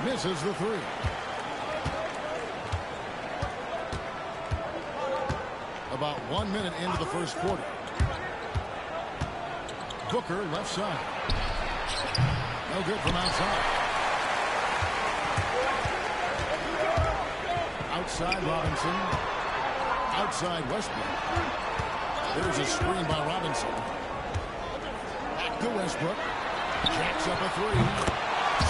Misses the three. About 1 minute into the first quarter. Booker left side. No good from outside. Outside Robinson. Outside Westbrook. There's a screen by Robinson. Back to Westbrook. Jacks up a three.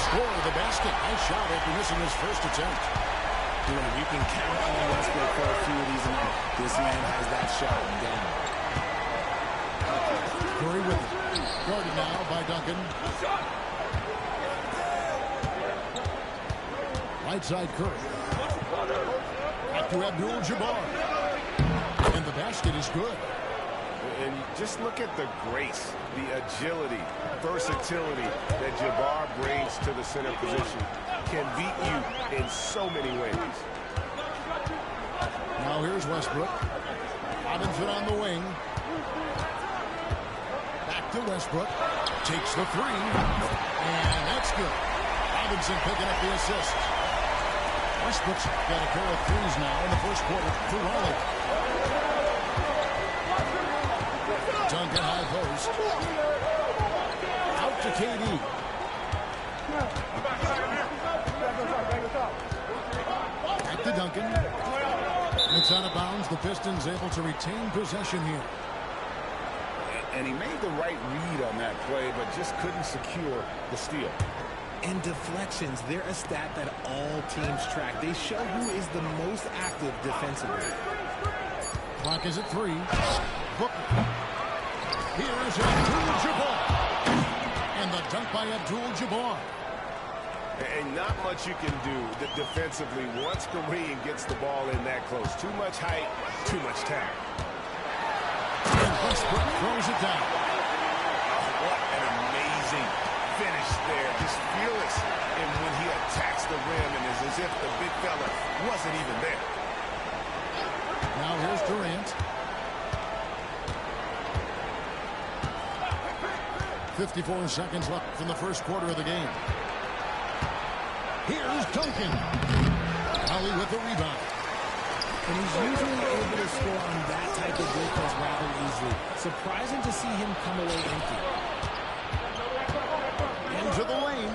Score the basket. Nice shot after missing his first attempt. You can count on Westbrook for a few of these. This man has that shot down. Curry with it. Guarded now by Duncan. Right side Curry. Back to Abdul-Jabbar. And the basket is good. And just look at the grace, the agility, versatility that Jabbar brings to the center position. Can beat you in so many ways. Now here's Westbrook. Robinson on the wing. Back to Westbrook. Takes the three. And that's good. Robinson picking up the assist. Westbrook's got a pair of threes now in the first quarter for Raleigh. Duncan high post. Out to KD. Back to Duncan. It's out of bounds. The Pistons able to retain possession here. And he made the right read on that play, but just couldn't secure the steal. And deflections, they're a stat that all teams track. They show who is the most active defensively. Clock is at 3. Booker. Here's Abdul-Jabbar. And the dunk by Abdul-Jabbar. And not much you can do defensively once Kareem gets the ball in that close. Too much height, too much talent. And Westbrook throws it down. What an amazing finish there. Just fearless. And when he attacks the rim, and it's as if the big fella wasn't even there. Now here's Durant. 54 seconds left in the first quarter of the game. Here's Duncan. Ali with the rebound. And he's usually able to score on that type of defense rather easily. Surprising to see him come away empty. Into the lane.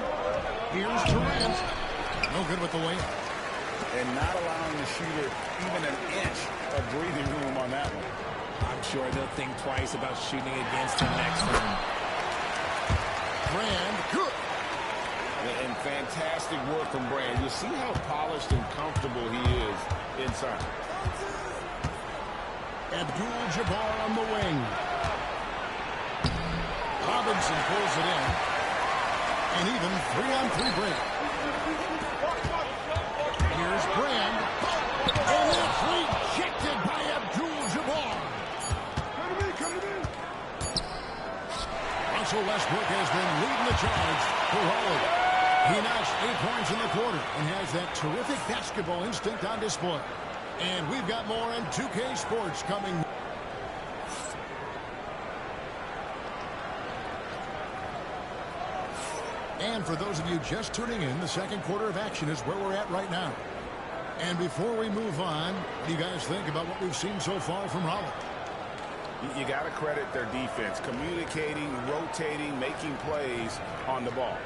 Here's Durant. No good with the layup. And not allowing the shooter even an inch of breathing room on that one. I'm sure they'll think twice about shooting against him next time. Brand, good. And fantastic work from Brand. You see how polished and comfortable he is inside. Abdul-Jabbar on the wing. Robinson pulls it in. And even 3-on-3 break. Here's Brand. And that's rejected by Abdul-Jabbar. Russell Westbrook has been leading the charge for Raleigh. He notched 8 points in the quarter and has that terrific basketball instinct on display. And we've got more on 2K Sports coming. And for those of you just tuning in, the second quarter of action is where we're at right now. And before we move on, what do you guys think about what we've seen so far from Raleigh? You got to credit their defense, communicating, rotating, making plays on the ball.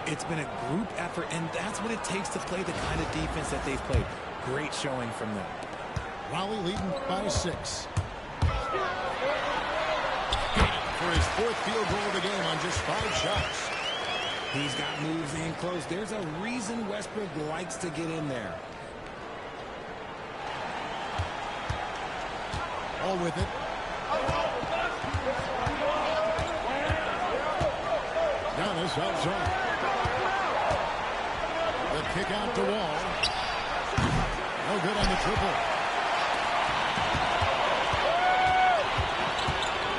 It's been a group effort, and that's what it takes to play the kind of defense that they've played. Great showing from them. Raleigh leading by 6. For his 4th field goal of the game on just 5 shots. He's got moves in close. There's a reason Westbrook likes to get in there. All with it. Giannis outside. The kick out to Wall. No good on the triple.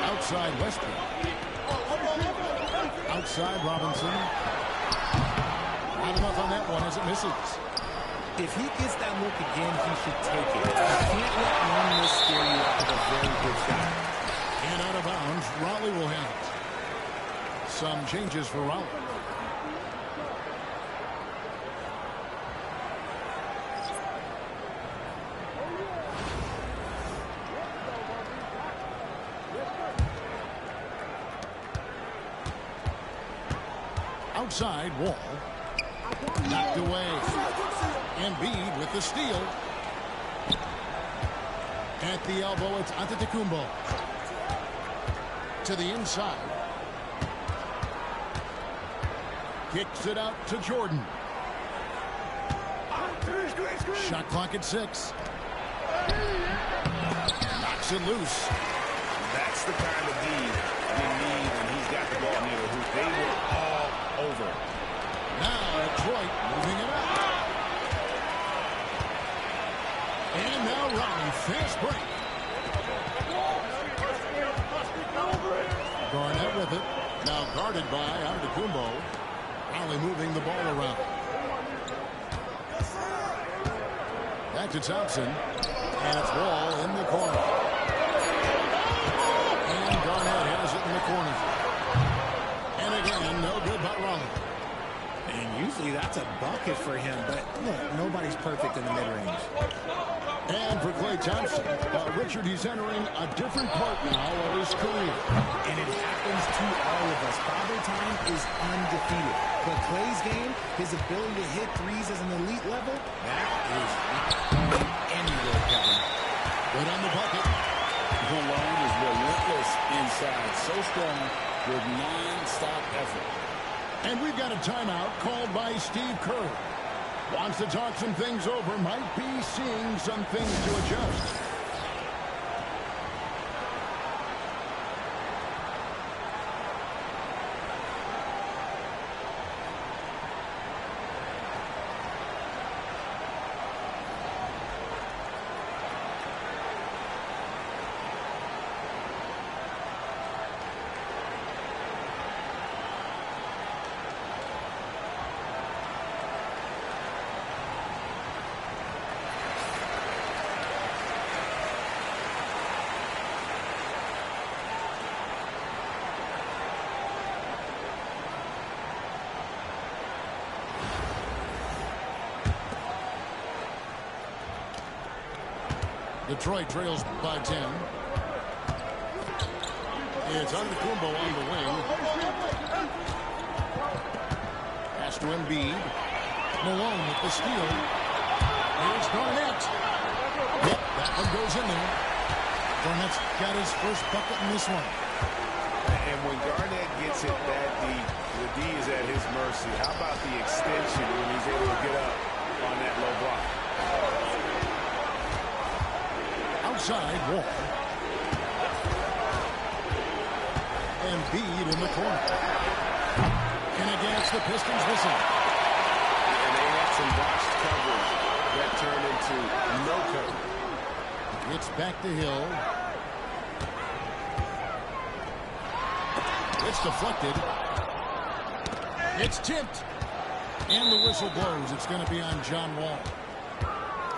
Outside Westbrook. Outside Robinson. Not enough on that one as it misses. If he gets that look again, he should take it. You can't let one miss scare you off of a very good shot. And out of bounds, Raleigh will have it. Some changes for Raleigh. outside, Wall. Knocked away. Embiid with the steal. At the elbow, it's Antetokounmpo. To the inside. Kicks it out to Jordan. Shot clock at 6. Knocks it loose. That's the kind of D you need when he's got the ball near the hoop. They were all over. Now Detroit moving it up. And now Ronnie, fast break. Garnett with it. Now guarded by Antetokounmpo. Ronnie moving the ball around. Back to Thompson. And it's Wall in the corner. And Garnett has it in the corner. And again, no good by Ronnie. And usually that's a bucket for him, but look, nobody's perfect in the mid-range. And for Klay Thompson, Richard, he's entering a different part now of his career. And it happens to all of us. Father Time is undefeated. But Klay's game, his ability to hit threes as an elite level, that is not going anywhere, Kevin. Good on the bucket. Malone is relentless inside. So strong with non-stop effort. And we've got a timeout called by Steve Kerr. Wants to talk some things over. Might be seeing some things to adjust. Detroit trails by 10. It's Antetokounmpo on the wing. Pass to Embiid. Malone with the steal. Here's Garnett. Yep, that one goes in there. Garnett's got his first bucket in this one. And when Garnett gets it that deep, the D is at his mercy. How about the extension when he's able to get up on that low block? Outside, Wall. Embiid in the corner. And against the Pistons missing. And they had some botched coverage that turned into no coverage. It's back to Hill. It's deflected. It's tipped. And the whistle blows. It's going to be on John Wall.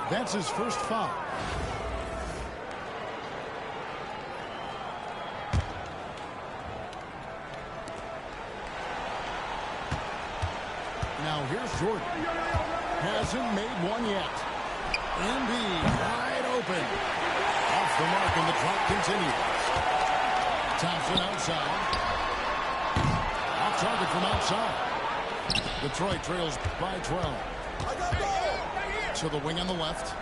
That's his first foul. Now here's Jordan. Hasn't made one yet. Embiid wide open. Off the mark and the clock continues. Thompson outside. Off target from outside. Detroit trails by 12. To the wing on the left.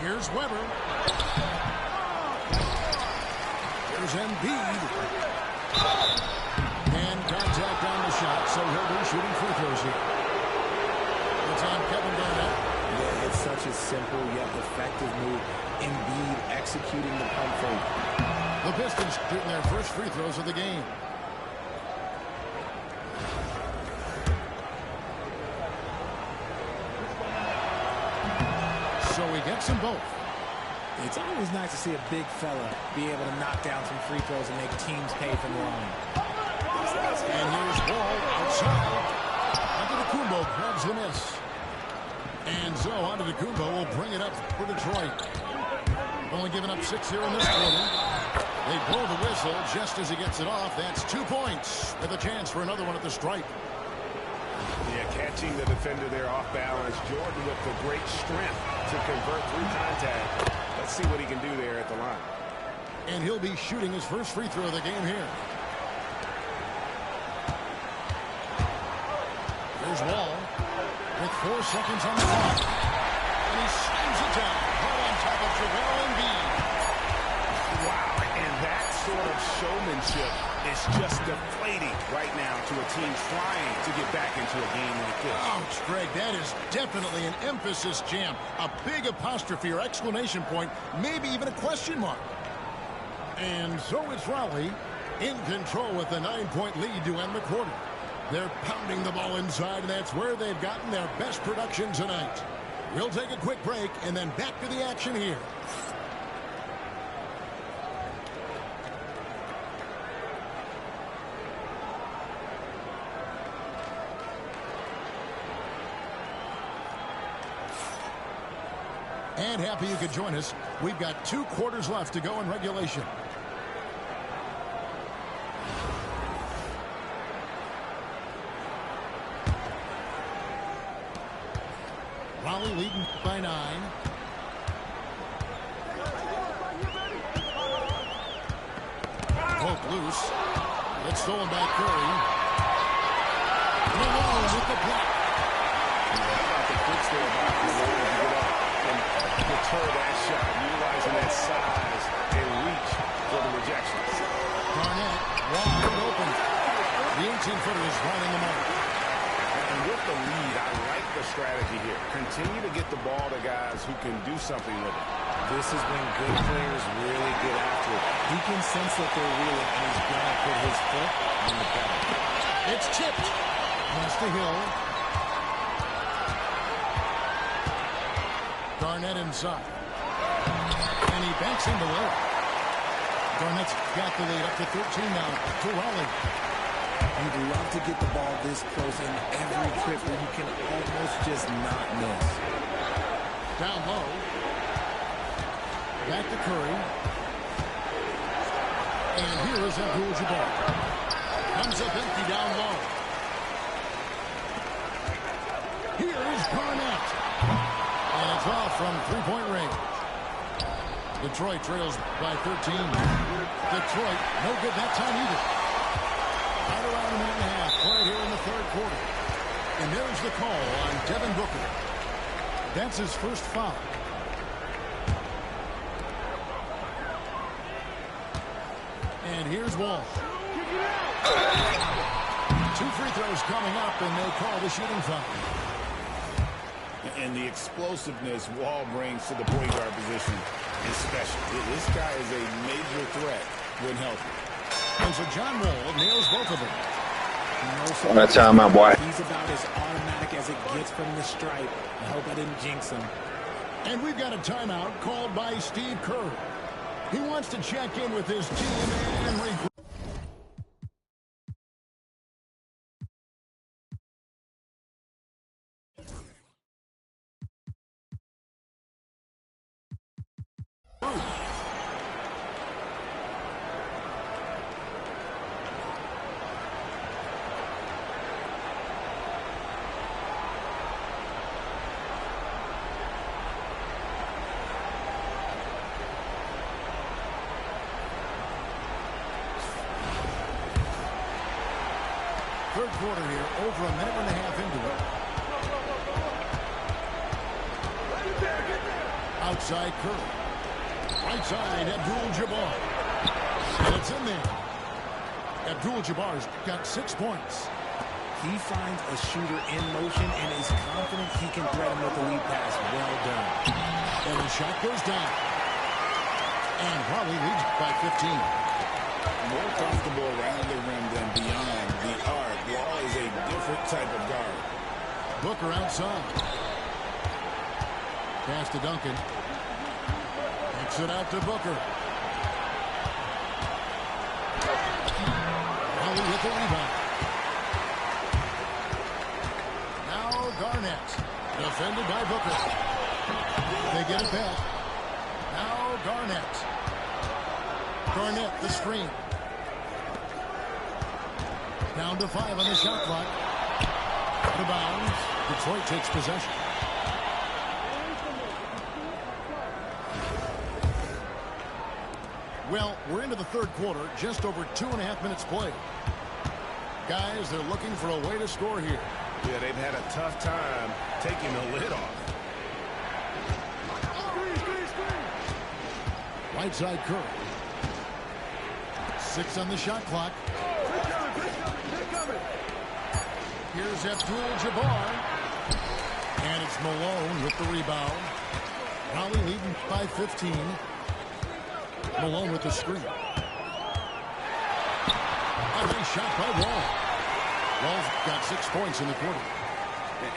Here's Weber. Here's Embiid. And contact on the shot, so he'll be shooting free throws here. It's on Kevin Garnett. Yeah, it's such a simple yet effective move. Embiid executing the pump fake. The Pistons shooting their first free throws of the game. So he gets them both. It's always nice to see a big fella be able to knock down some free throws and make teams pay from the line. And here's Wall outside. Antetokounmpo grabs the miss. And so Antetokounmpo will bring it up for Detroit. Only giving up 6 here in this quarter. They blow the whistle just as he gets it off. That's 2 points with a chance for another one at the stripe. Yeah, catching the defender there off balance. Jordan with the great strength to convert through contact. Let's see what he can do there at the line. And he'll be shooting his first free throw of the game here. Here's Wall with 4 seconds on the clock. And he slams it down. Right on top of Joel Embiid. Wow, and that sort of showmanship is just deflating right now to a team trying to get back into a game like this. Ouch, Greg, that is definitely an emphasis jam. A big apostrophe or exclamation point, maybe even a question mark. And so it's Raleigh in control with a 9-point lead to end the quarter. They're pounding the ball inside, and that's where they've gotten their best production tonight. We'll take a quick break and then back to the action here. And happy you could join us. We've got 2 quarters left to go in regulation. Raleigh leading by 9. Poke loose. It's stolen by Curry. Malone with the block. The fix there about Malone to get up and deter that shot, utilizing that size and reach for the rejections. Garnett wide open. The 18-footer is running the mark. And with the lead, I like the strategy here. Continue to get the ball to guys who can do something with it. This is when good players really get after it. He can sense that they're reeling, and he's going to put his foot on the pedal. It's tipped. Pass to Hill. Garnett inside. And he banks in below. Garnett's got the lead up to 13 now to Raleigh. You'd love to get the ball this close in every trip where you can almost just not miss. Down low. Back to Curry. And here is Abdul-Jabbar. Comes up empty down low. Here is Garnett. And it's off from 3-point range. Detroit trails by 13. Detroit, no good that time either. Right around a minute and a half played here in the 3rd quarter. And there's the call on Devin Booker. That's his first foul. And here's Wall. 2 free throws coming up, and they call the shooting foul. And the explosiveness Wall brings to the point guard position is special. This guy is a major threat when healthy. And so John Wall nails both of them. That's how my boy. He's about as automatic as it gets from the stripe. I hope I didn't jinx him. And we've got a timeout called by Steve Kerr. He wants to check in with his team and regroup. Third quarter here, over a minute and a half into it. Outside Curry. Right side, Abdul-Jabbar. And it's in there. Abdul-Jabbar's got 6 points. He finds a shooter in motion and is confident he can thread him with the lead pass. Well done. And the shot goes down. And Raleigh leads by 15. More comfortable around the rim than beyond the arc. Wall is a different type of guard. Booker outside. Pass to Duncan. Kicks it out to Booker. Raleigh with the rebound. Now Garnett. Defended by Booker. They get it back. Now Garnett. Garnett, the screen. Down to 5 on the shot clock. Out of bounds. Detroit takes possession. Well, we're into the third quarter, just over 2.5 minutes played. Guys, they're looking for a way to score here. Yeah, they've had a tough time taking the lid off. Right side Curry. 6 on the shot clock. Here's Abdul-Jabbar. And it's Malone with the rebound. Raleigh leading by 15. Malone with the screen. A nice shot by Wall. Wall's got 6 points in the quarter.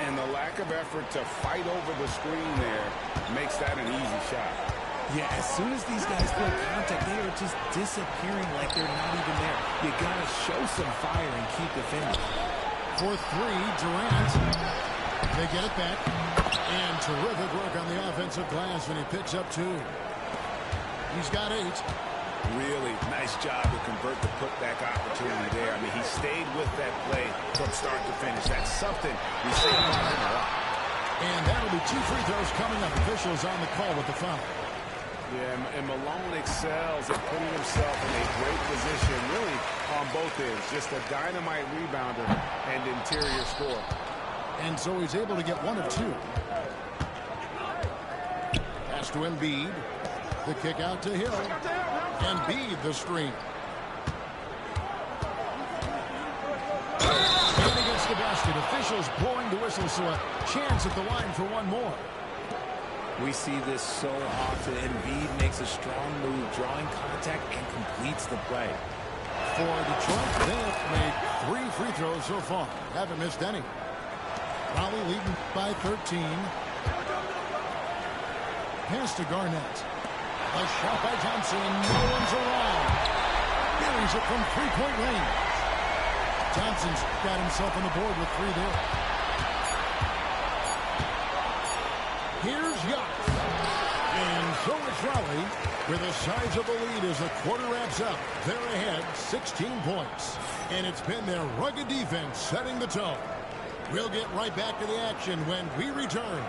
And the lack of effort to fight over the screen there makes that an easy shot. Yeah, as soon as these guys feel contact, they are just disappearing like they're not even there. You got to show some fire and keep defending. For 3, Durant. They get it back. And terrific work on the offensive glass when he picks up 2. He's got 8. Really nice job to convert the putback opportunity there. I mean, he stayed with that play from start to finish. That's something we see about him a lot. And that'll be 2 free throws coming up. Officials on the call with the foul. Yeah, and Malone excels at putting himself in a great position, really on both ends. Just a dynamite rebounder and interior scorer. And so he's able to get 1 of 2. Pass to Embiid. The kick out to Hill. Embiid the screen. And against the basket. Officials blowing the whistle, so a chance at the line for 1 more. We see this so often. Embiid makes a strong move, drawing contact, and completes the play. For Detroit, they have made 3 free throws so far. Haven't missed any. Raleigh leading by 13. Pass to Garnett. A shot by Thompson. No one's around. Buries it from 3-point range. Thompson's got himself on the board with 3 there. Here's Yacht. And so it's Raleigh with a sizable lead as the quarter wraps up. They're ahead 16 points. And it's been their rugged defense setting the tone. We'll get right back to the action when we return.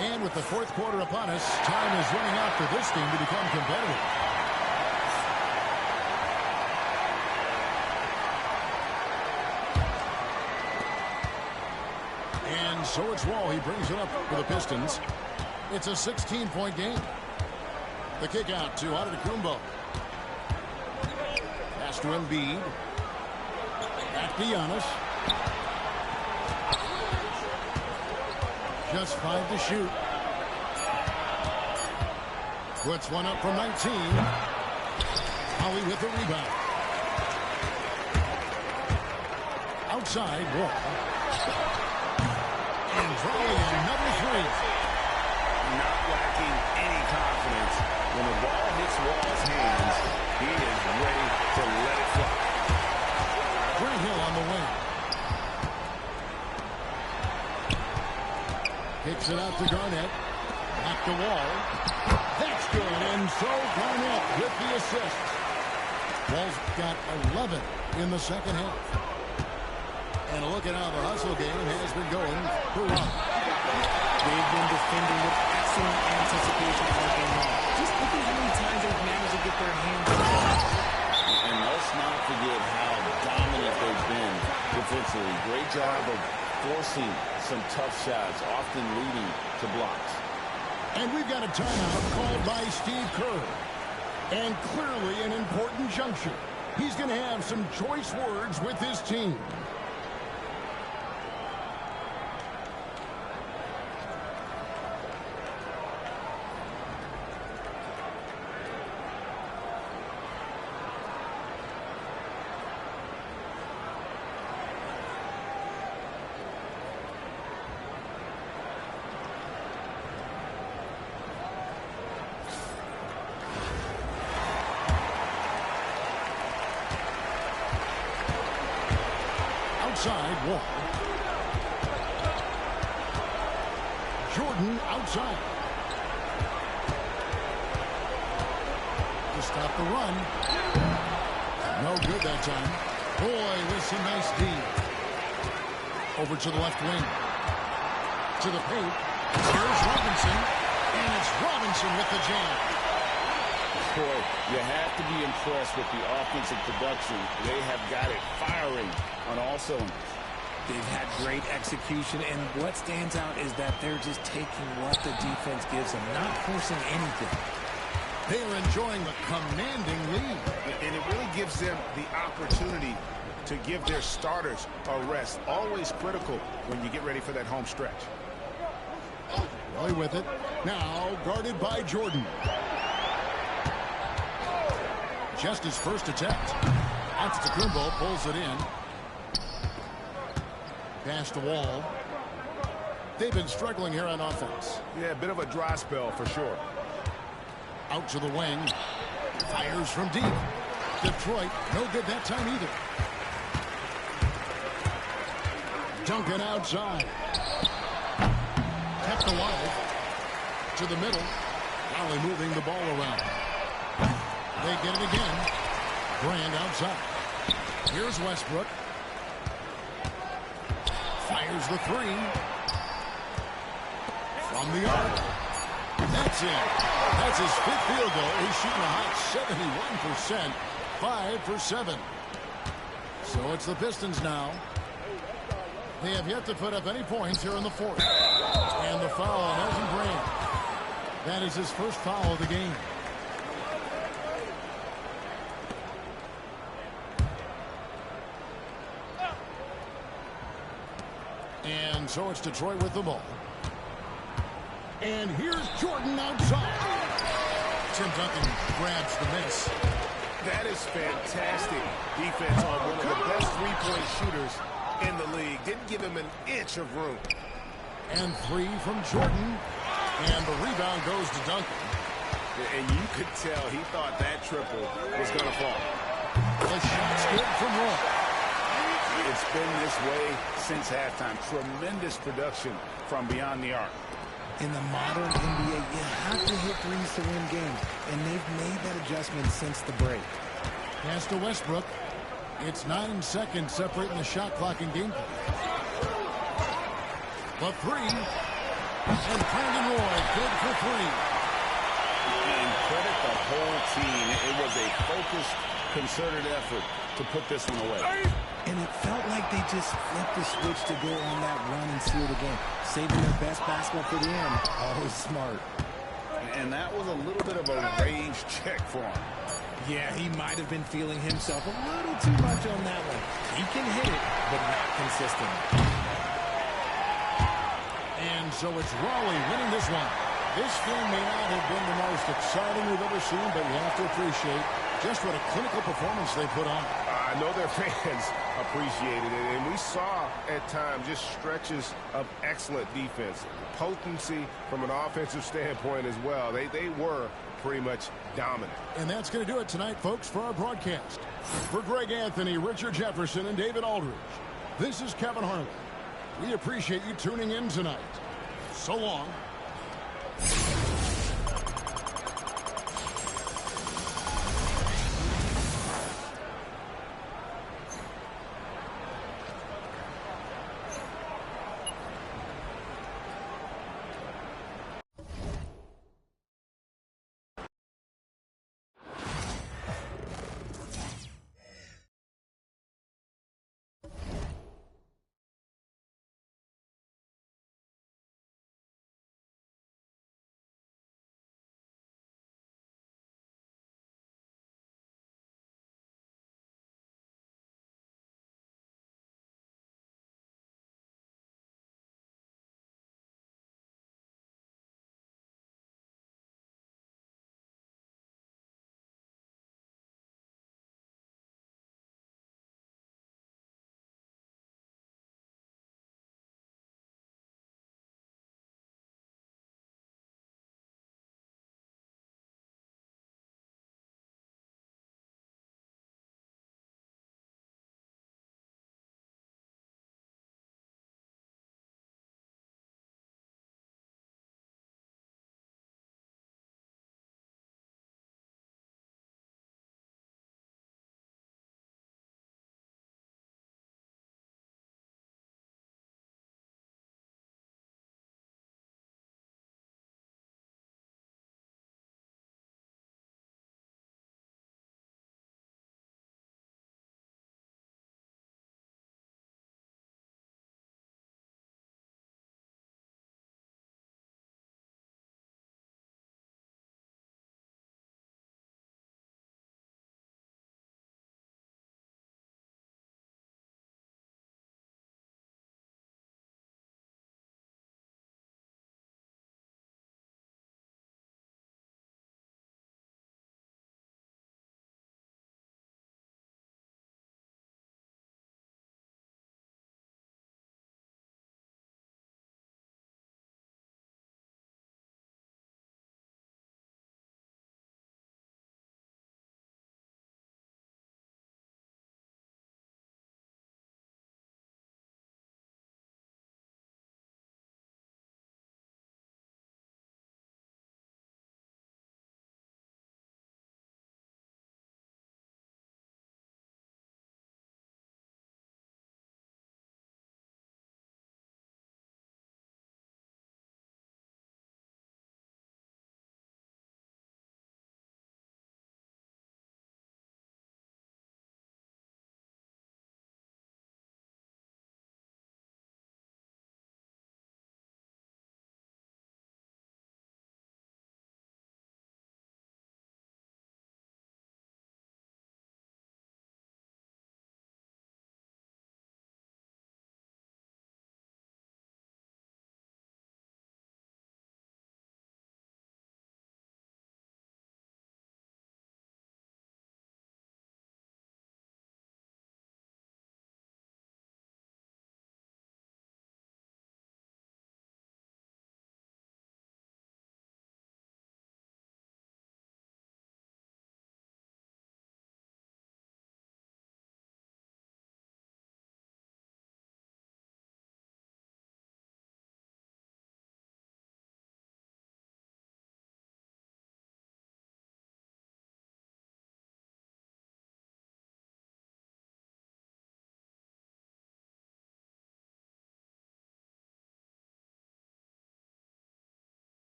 And with the 4th quarter upon us, time is running out for this team to become competitive. And so it's Wall. He brings it up for the Pistons. It's a 16-point game. The kick out to Antetokounmpo. Pass to Embiid. Back to Giannis. Just 5 to shoot. Puts 1 up from 19. Holly with the rebound. Outside, Wall. And Raleigh another 3. Not lacking any confidence. When the ball hits Wall's hands, he is ready to let it fly. Grant Hill on the wing. Kicks it out to Garnett. Back to Wall. That's good. And so Garnett with the assist. Wall's got 11 in the second half. And a look at how the hustle game has been going for Raleigh. They've been defending with excellent anticipation all game long. Just look at how many times they've managed to get their hands on the ball. And let's not forget how dominant they've been defensively. Great job of forcing some tough shots, often leading to blocks. And we've got a timeout called by Steve Kerr. And clearly an important juncture. He's going to have some choice words with his team. Outside, Wall. Jordan outside. To stop the run. No good that time. Boy, with some nice D. Over to the left wing. To the paint. Here's Robinson. And it's Robinson with the jam. Boy, you have to be impressed with the offensive production. They have got it firing on all cylinders. They've had great execution, and what stands out is that they're just taking what the defense gives them, not forcing anything. They are enjoying the commanding lead. And it really gives them the opportunity to give their starters a rest. Always critical when you get ready for that home stretch. Roy with it. Now guarded by Jordan. Just his first attempt. Antetokounmpo pulls it in. Past the wall. They've been struggling here on offense. Yeah, a bit of a dry spell for sure. Out to the wing. Fires from deep. Detroit, no good that time either. Duncan outside. Kept alive. To the middle. Finally moving the ball around. They get it again. Brand outside. Here's Westbrook. Fires the three. From the arc. That's in. That's his fifth field goal. He's shooting a hot 71%. 5 for 7. So it's the Pistons now. They have yet to put up any points here in the fourth. And the foul on Elton Brand. That is his first foul of the game. And so it's Detroit with the ball. And here's Jordan outside. Tim Duncan grabs the miss. That is fantastic defense on one of the best three-point shooters in the league. Didn't give him an inch of room. And three from Jordan. And the rebound goes to Duncan. And you could tell he thought that triple was going to fall. The shot's good from Roy. It's been this way since halftime. Tremendous production from beyond the arc. In the modern NBA, you have to hit threes to win games, and they've made that adjustment since the break. Pass to Westbrook. It's 9 seconds separating the shot clock and game clock. The three. And Brandon Roy, good for three. And credit the whole team. It was a focused, concerted effort to put this one away. And it felt like they just flipped the switch to go on that run and seal the game. Saving their best basketball for the end. Always smart. And that was a little bit of a range check for him. Yeah, he might have been feeling himself a little too much on that one. He can hit it, but not consistent. And so it's Raleigh winning this one. This game may not have been the most exciting we've ever seen, but you have to appreciate just what a clinical performance they put on. I know their fans appreciated it, and we saw at times just stretches of excellent defense. Potency from an offensive standpoint as well. They were pretty much dominant. And that's going to do it tonight, folks, for our broadcast. For Greg Anthony, Richard Jefferson, and David Aldridge, this is Kevin Harlan. We appreciate you tuning in tonight. So long.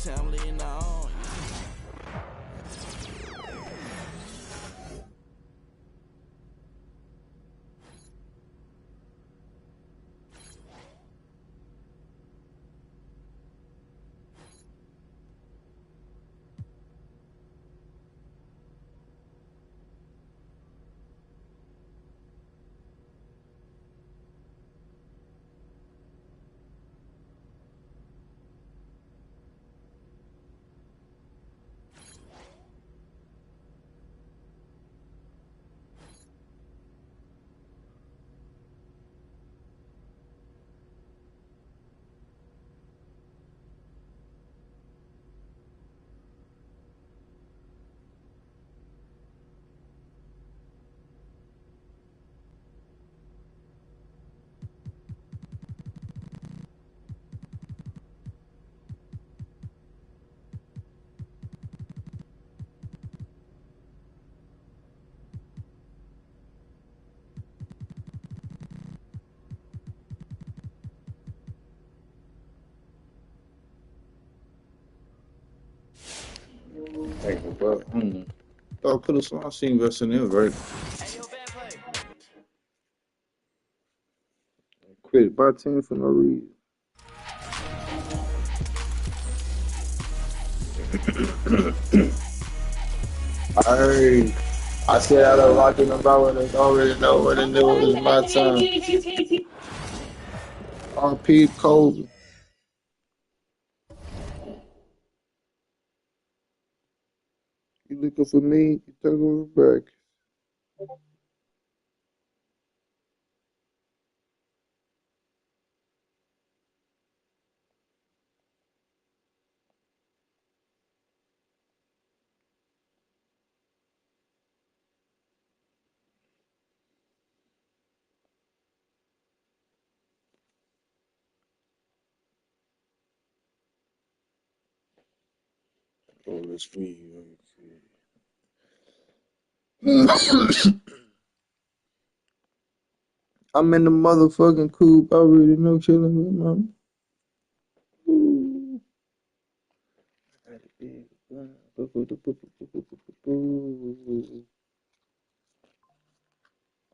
I'm leaning on. But I could have seen Western Hill, right? Quit by 10 for no reason. I said I don't like it about it. I already know what it knew it was my time. RP Kobe. You looking for me? You talking back. Oh, let's be. I'm in the motherfucking coop. I already know chilling with mom.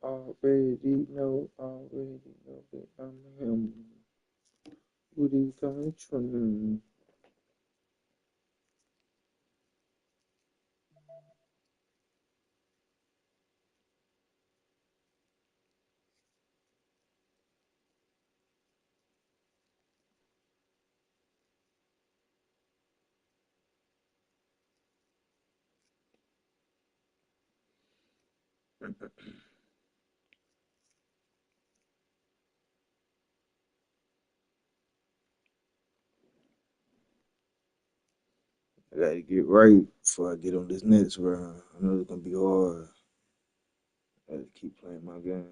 Already know that I'm him. What are you coming from? I gotta get right before I get on this next round. I know it's gonna be hard. I gotta keep playing my game.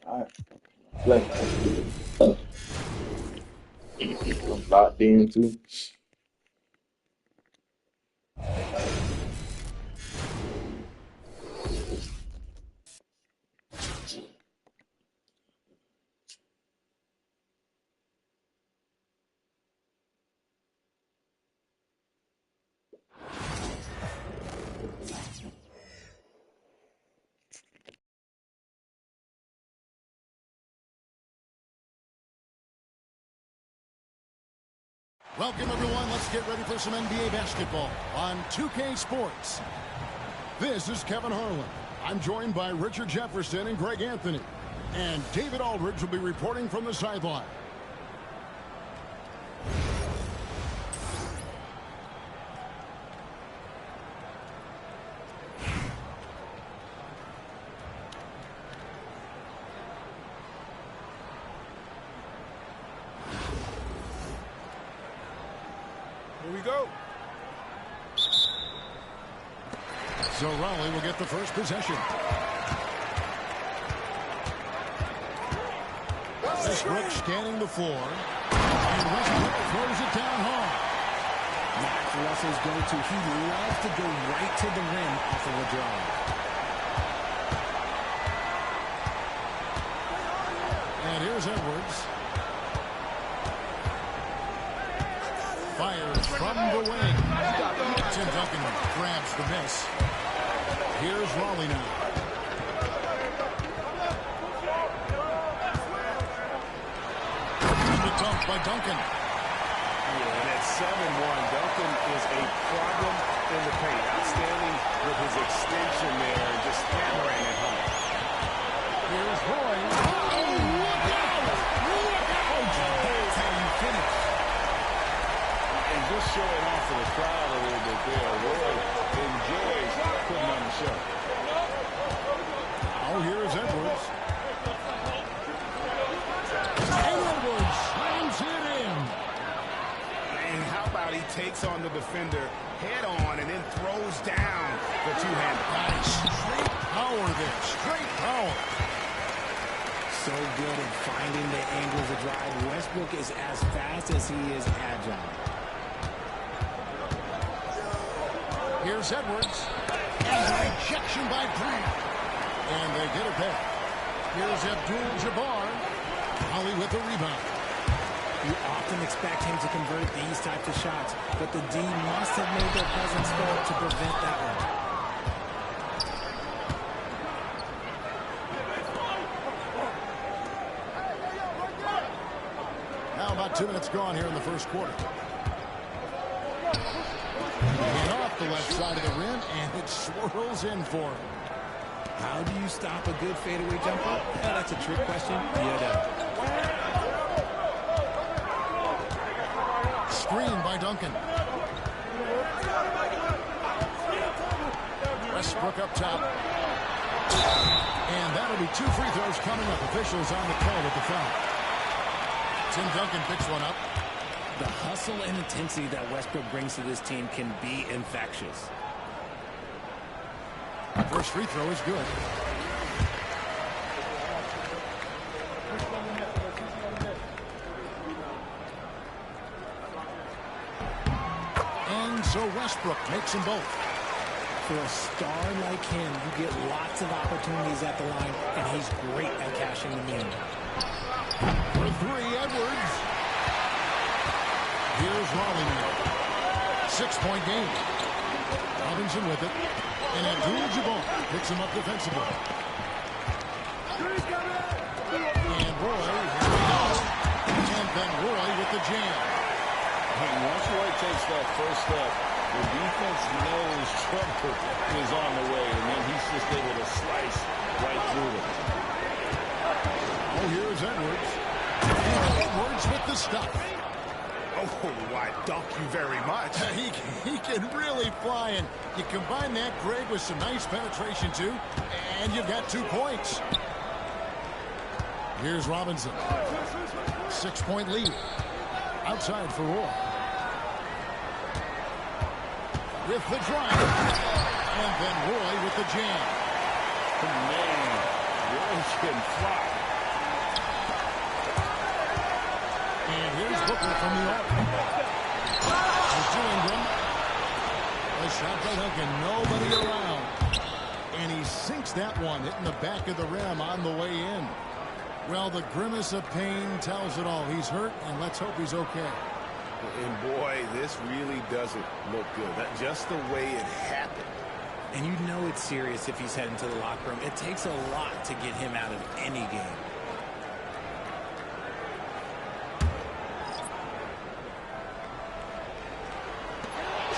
Alright, play. I'm locked in too. Welcome, everyone. Let's get ready for some NBA basketball on 2K Sports. This is Kevin Harlan. I'm joined by Richard Jefferson and Greg Anthony. And David Aldridge will be reporting from the sideline. Here we go. So Raleigh will get the first possession. Westbrook scanning the floor. And Westbrook throws it down hard. That's Russell's go-to. He loves to go right to the rim off of a drive. And here's Edwards. Fires from the wing. Tim Duncan grabs the miss. Here's Raleigh now. The dunk by Duncan. Yeah, and at 7-1, Duncan is a problem in the paint. Outstanding with his extension there and just hammering it home. Here's Roy. Oh, look out! Look out! That's how you finish. And just showing off to the crowd a little bit there. Roy enjoys putting on the show. Oh, here's Edwards. And Edwards slams it in. And how about he takes on the defender head on and then throws down the two-hander. Nice. Straight power there. Straight power. So good at finding the angles of drive. Westbrook is as fast as he is agile. Here's Edwards. And a rejection by Green. And they get it back. Here's Abdul-Jabbar. Holly with the rebound. You often expect him to convert these types of shots, but the D must have made their presence felt to prevent that one. Now about 2 minutes gone here in the first quarter. And off the left side of the rim, and it swirls in for him. How do you stop a good fadeaway jumper? Yeah, that's a trick question. Yeah, Screen by Duncan. Westbrook up top. And that'll be 2 free throws coming up. Officials on the call with the foul. Tim Duncan picks one up. The hustle and intensity that Westbrook brings to this team can be infectious. First free throw is good. And so Westbrook makes them both. For a star like him, you get lots of opportunities at the line, and he's great at cashing them in. For 3, Edwards. Here's Raleigh now. 6-point game. Robinson with it. And Abdul-Jabbar picks him up defensively. And Roy, here we go. And then Roy with the jam. And once Roy takes that first step, the defense knows trouble is on the way, and then he's just able to slice right through them. Oh, here's Edwards. And Edwards with the stuff. Oh, why, thank you very much. He can really fly, and you combine that grade with some nice penetration, too, and you've got 2 points. Here's Robinson. 6-point lead. Outside for Roy. With the drive. And then Roy with the jam. Man, Roy can fly. And here's Booker from the arc. Pursuing them. A shot by Duncan. Nobody around. And he sinks that one, hitting the back of the rim on the way in. Well, the grimace of pain tells it all. He's hurt, and let's hope he's okay. And boy, this really doesn't look good. Just the way it happened. And you know it's serious if he's heading to the locker room. It takes a lot to get him out of any game.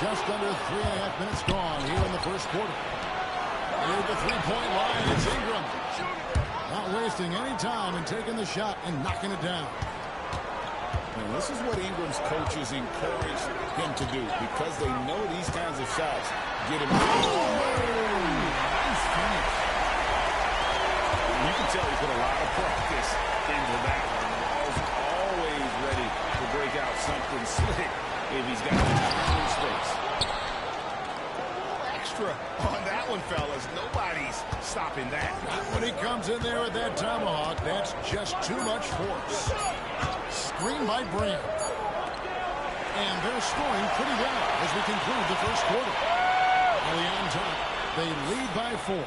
Just under 3.5 minutes gone here in the first quarter. Near the three-point line, it's Ingram. Not wasting any time and taking the shot and knocking it down. And this is what Ingram's coaches encourage him to do because they know these kinds of shots get him. Nice finish. You can tell he put a lot of practice into that one. The ball's always ready to break out something slick if he's got the time in space. Extra on that one, fellas. Nobody's stopping that. Not when he comes in there with that tomahawk. That's just too much force. Screen by Brand. And they're scoring pretty well as we conclude the first quarter. Early on top, they lead by 4.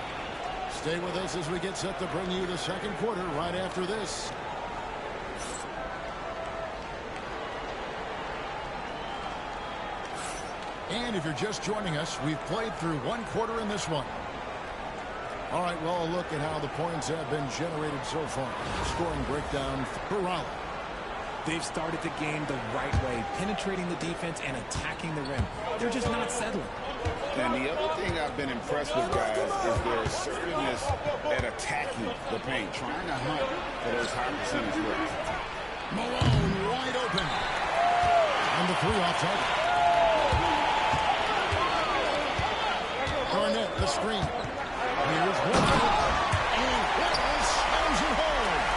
Stay with us as we get set to bring you the second quarter right after this. And if you're just joining us, we've played through one quarter in this one. All right, well, a look at how the points have been generated so far. Scoring breakdown for Raleigh. They've started the game the right way, penetrating the defense and attacking the rim. They're just not settling. And the other thing I've been impressed with, guys, is their assertiveness at attacking the paint, trying to hunt for those high percentage hits. Malone wide open. And the 3 off target. Garnett, the screen. Here's one. And Wallace slams it home.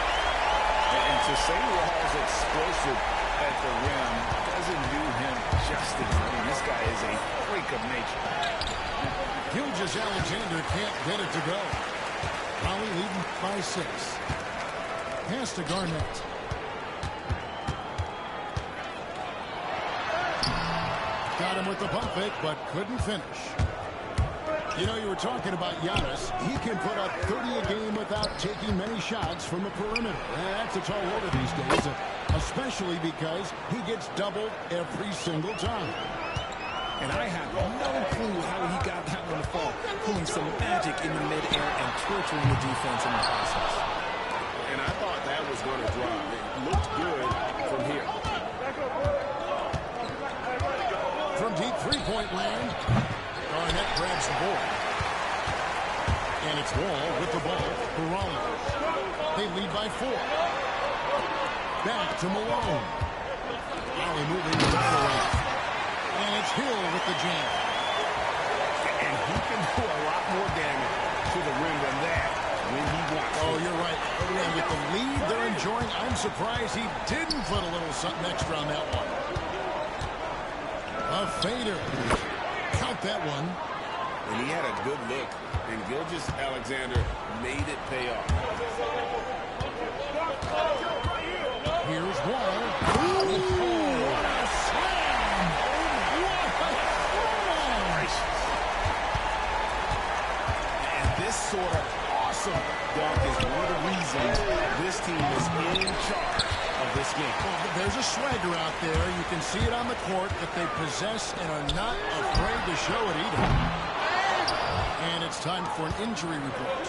And to say Wall's explosive at the rim doesn't do him justice. I mean, this guy is a freak of nature. Gilgeous-Alexander can't get it to go. Raleigh leading by 6. Pass to Garnett. Got him with the pump fake, but couldn't finish. You know, you were talking about Giannis. He can put up 30 a game without taking many shots from the perimeter. That's a tall order these days, especially because he gets doubled every single time. And I have no clue how he got that one to fall, pulling some magic in the midair and torturing the defense in the process. And I thought that was going to drop. It looked good from here. From deep three-point land, Garnett grabs the board. And it's Wall with the ball for Rollins. They lead by 4. Back to Malone. Raleigh moving to the left. And it's Hill with the jam. And he can do a lot more damage to the rim than that when he wants to. Oh, you're right. And with the lead they're enjoying, I'm surprised he didn't put a little something extra on that one. A fader. Count that one. And he had a good look, and Gilgeous-Alexander made it pay off. Here's Wall. Oh, what a slam! What a slam! And this sort of awesome dunk is one of the reasons this team is in charge of this game. Well, there's a swagger out there. You can see it on the court that they possess and are not afraid to show it either. And it's time for an injury report.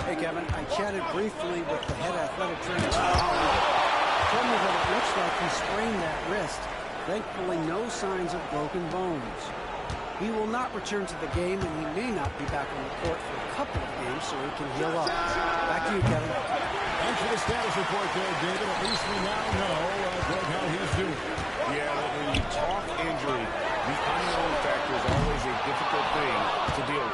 Hey, Kevin, I chatted briefly with the head athletic trainer. He told me that it looks like he sprained that wrist. Thankfully, no signs of broken bones. He will not return to the game, and he may not be back on the court for a couple of games so he can heal up. Back to you, Kevin. Thanks for the status report there, David. At least we now know Greg, how he's doing. Yeah, when you talk injury, the unknown factor is always a difficult thing to deal with.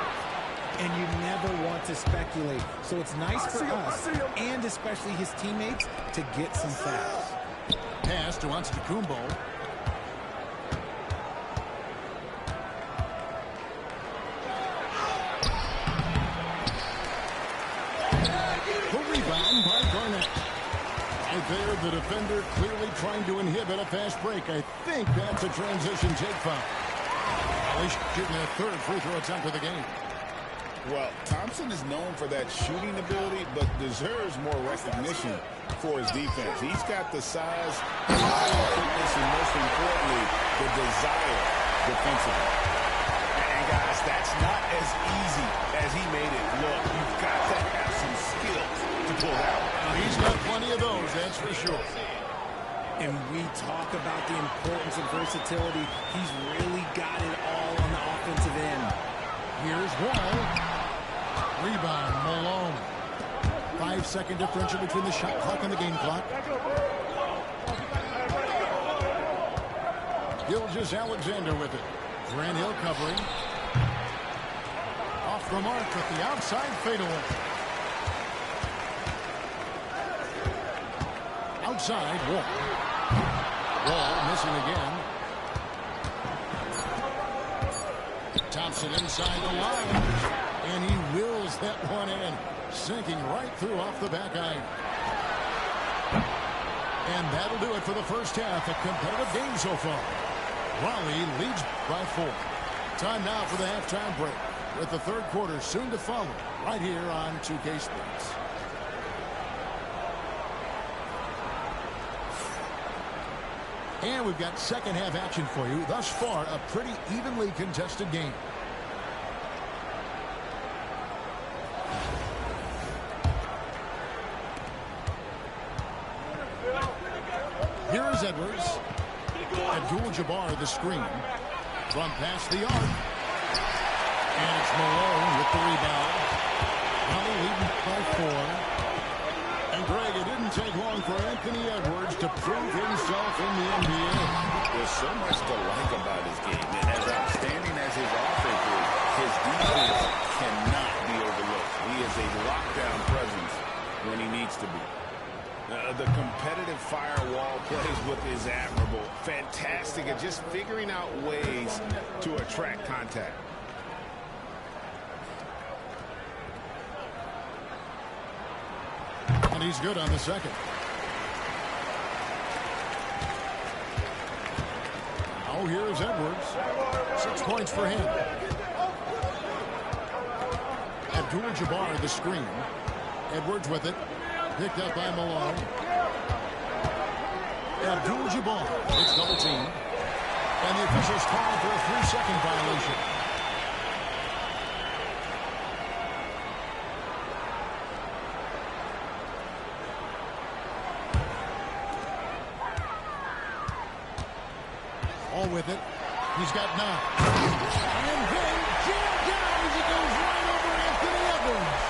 And you never want to speculate. So it's nice for us, and especially his teammates, to get some facts. Pass to Antetokounmpo. The rebound by Garnett. Right there, the defender clearly trying to inhibit a fast break. I think that's a transition take foul. Raleigh shooting their 3rd free throw attempt of the game. Well, Thompson is known for that shooting ability, but deserves more recognition for his defense. He's got the size, the fitness, and most importantly, the desire defensively. And guys, that's not as easy as he made it look. You've got to have some skills to pull out. He's got plenty of those, that's for sure. And we talk about the importance of versatility. He's really got it all on the offensive end. Here's Wall. Rebound, Malone. 5-second differential between the shot clock and the game clock. Gilgeous-Alexander with it. Grant Hill covering. Off the mark with the outside fadeaway. Outside, Wall. Wall missing again. Thompson inside the line. And he wills that one in. Sinking right through off the back iron. And that'll do it for the first half. A competitive game so far. Raleigh leads by 4. Time now for the halftime break, with the third quarter soon to follow right here on 2K Sports. And we've got second half action for you. Thus far, a pretty evenly contested game. Here is Edwards. Abdul-Jabbar the screen. From past the arc. And it's Malone with the rebound. Raleigh leading by 4. And Greg, it didn't take long for Anthony Edwards to prove himself in the NBA. There's so much to like about his game. And as outstanding as his offense is, his defense cannot be overlooked. He is a lockdown presence when he needs to be. The competitive firewall plays with is admirable. Fantastic at just figuring out ways to attract contact. And he's good on the second. Now here's Edwards. 6 points for him. Abdul-Jabbar the screen. Edwards with it. Picked up by Malone. Abdul-Jabbar. It's double team. And the officials call for a 3-second violation. All with it. He's got 9. And then jammed down as he goes right over Anthony Edwards.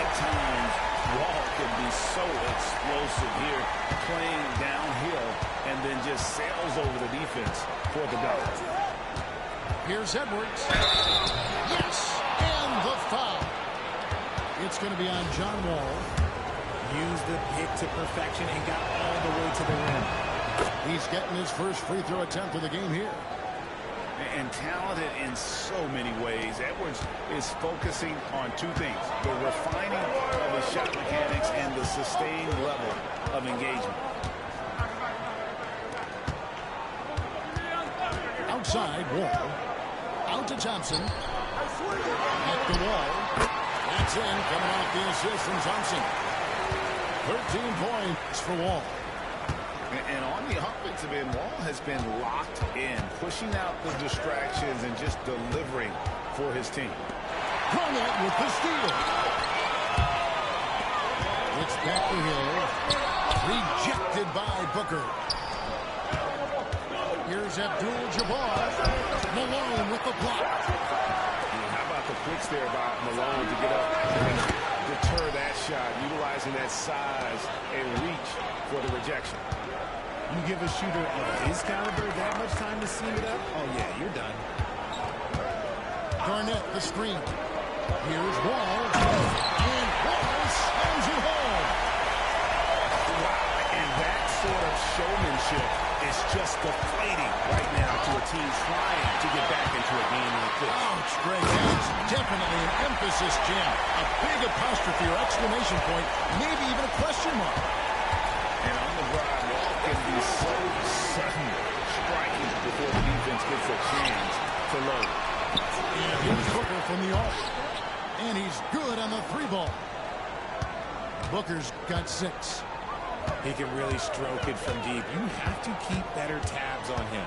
At times, Wall can be so explosive here, playing downhill, and then just sails over the defense for the dunk. Here's Edwards. Yes! And the foul. It's going to be on John Wall. Used the pick to perfection and got all the way to the rim. He's getting his first free throw attempt of the game here. And talented in so many ways. Edwards is focusing on 2 things: the refining of his shot mechanics and the sustained level of engagement. Outside, Wall. Out to Thompson. At the wall. That's in, coming off the assist from Thompson. 13 points for Wall. And on the offensive end, Wall has been locked in, pushing out the distractions and just delivering for his team. Garnett with the steal. It's back to Hill. Rejected by Booker. Here's Abdul-Jabbar. Malone with the block. How about the pitch there by Malone to get up and deter that shot, utilizing that size and reach for the rejection. You give a shooter of his caliber that much time to seam it up, oh yeah, you're done. Garnett, the screen. Here's Wall. And Wall slams it home. And that sort of showmanship is just deflating right now to a team trying to get back into a game like this. Ouch, Greg. That's definitely an emphasis jam. A big apostrophe or exclamation point, maybe even a question mark. And on the drive, Wall can be so sudden, striking before the defense gets a chance to load. And here's Booker from the arc. And he's good on the 3-ball. Booker's got 6. He can really stroke it from deep. You have to keep better tabs on him.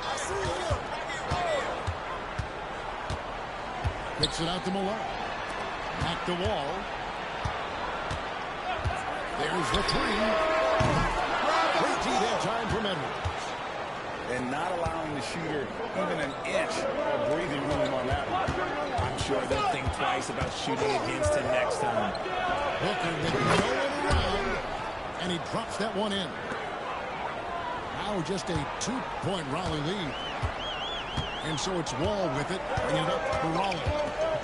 Kicks it out to Malone. Back to Wall. There's the 3. Great that time from Edwards. And not allowing the shooter even an inch of breathing room on that one. I'm sure they'll think twice about shooting against him next time. Booker with no one around, and he drops that one in. Now just a 2-point Raleigh lead. And so it's Wall with it, bringing it up for Raleigh.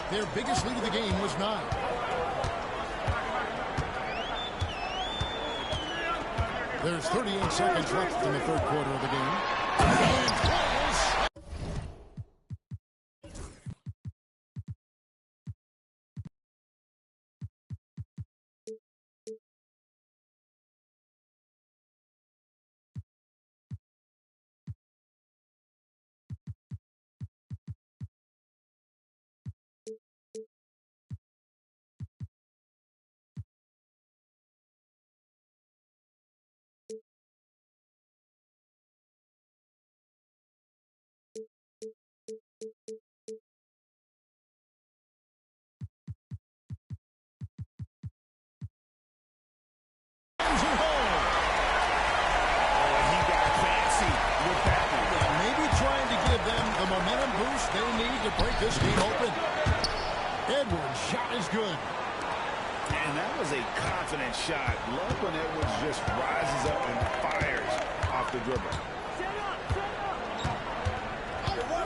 Their biggest lead of the game was 9. There's 38 seconds left in the third quarter of the game. And close. Break this game open. Edwards' shot is good. And that was a confident shot. Love when Edwards just rises up and fires off the dribble.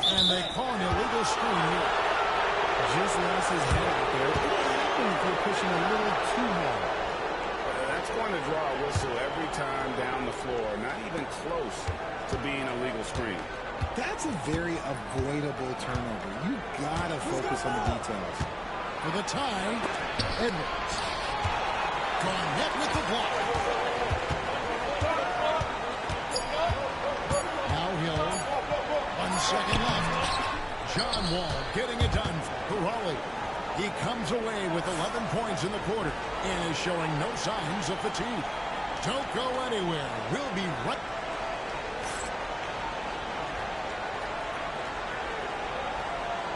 And they call an illegal screen here. Just lost his head out there. I think they're pushing a little too hard. That's going to draw a whistle every time down the floor. Not even close to being a legal screen. That's a very avoidable turnover. You gotta focus on the details. For the tie, Edwards. Garnett with the block. Now Hill. 1 second left. John Wall getting it done for Raleigh. He comes away with 11 points in the quarter and is showing no signs of fatigue. Don't go anywhere. We'll be right back.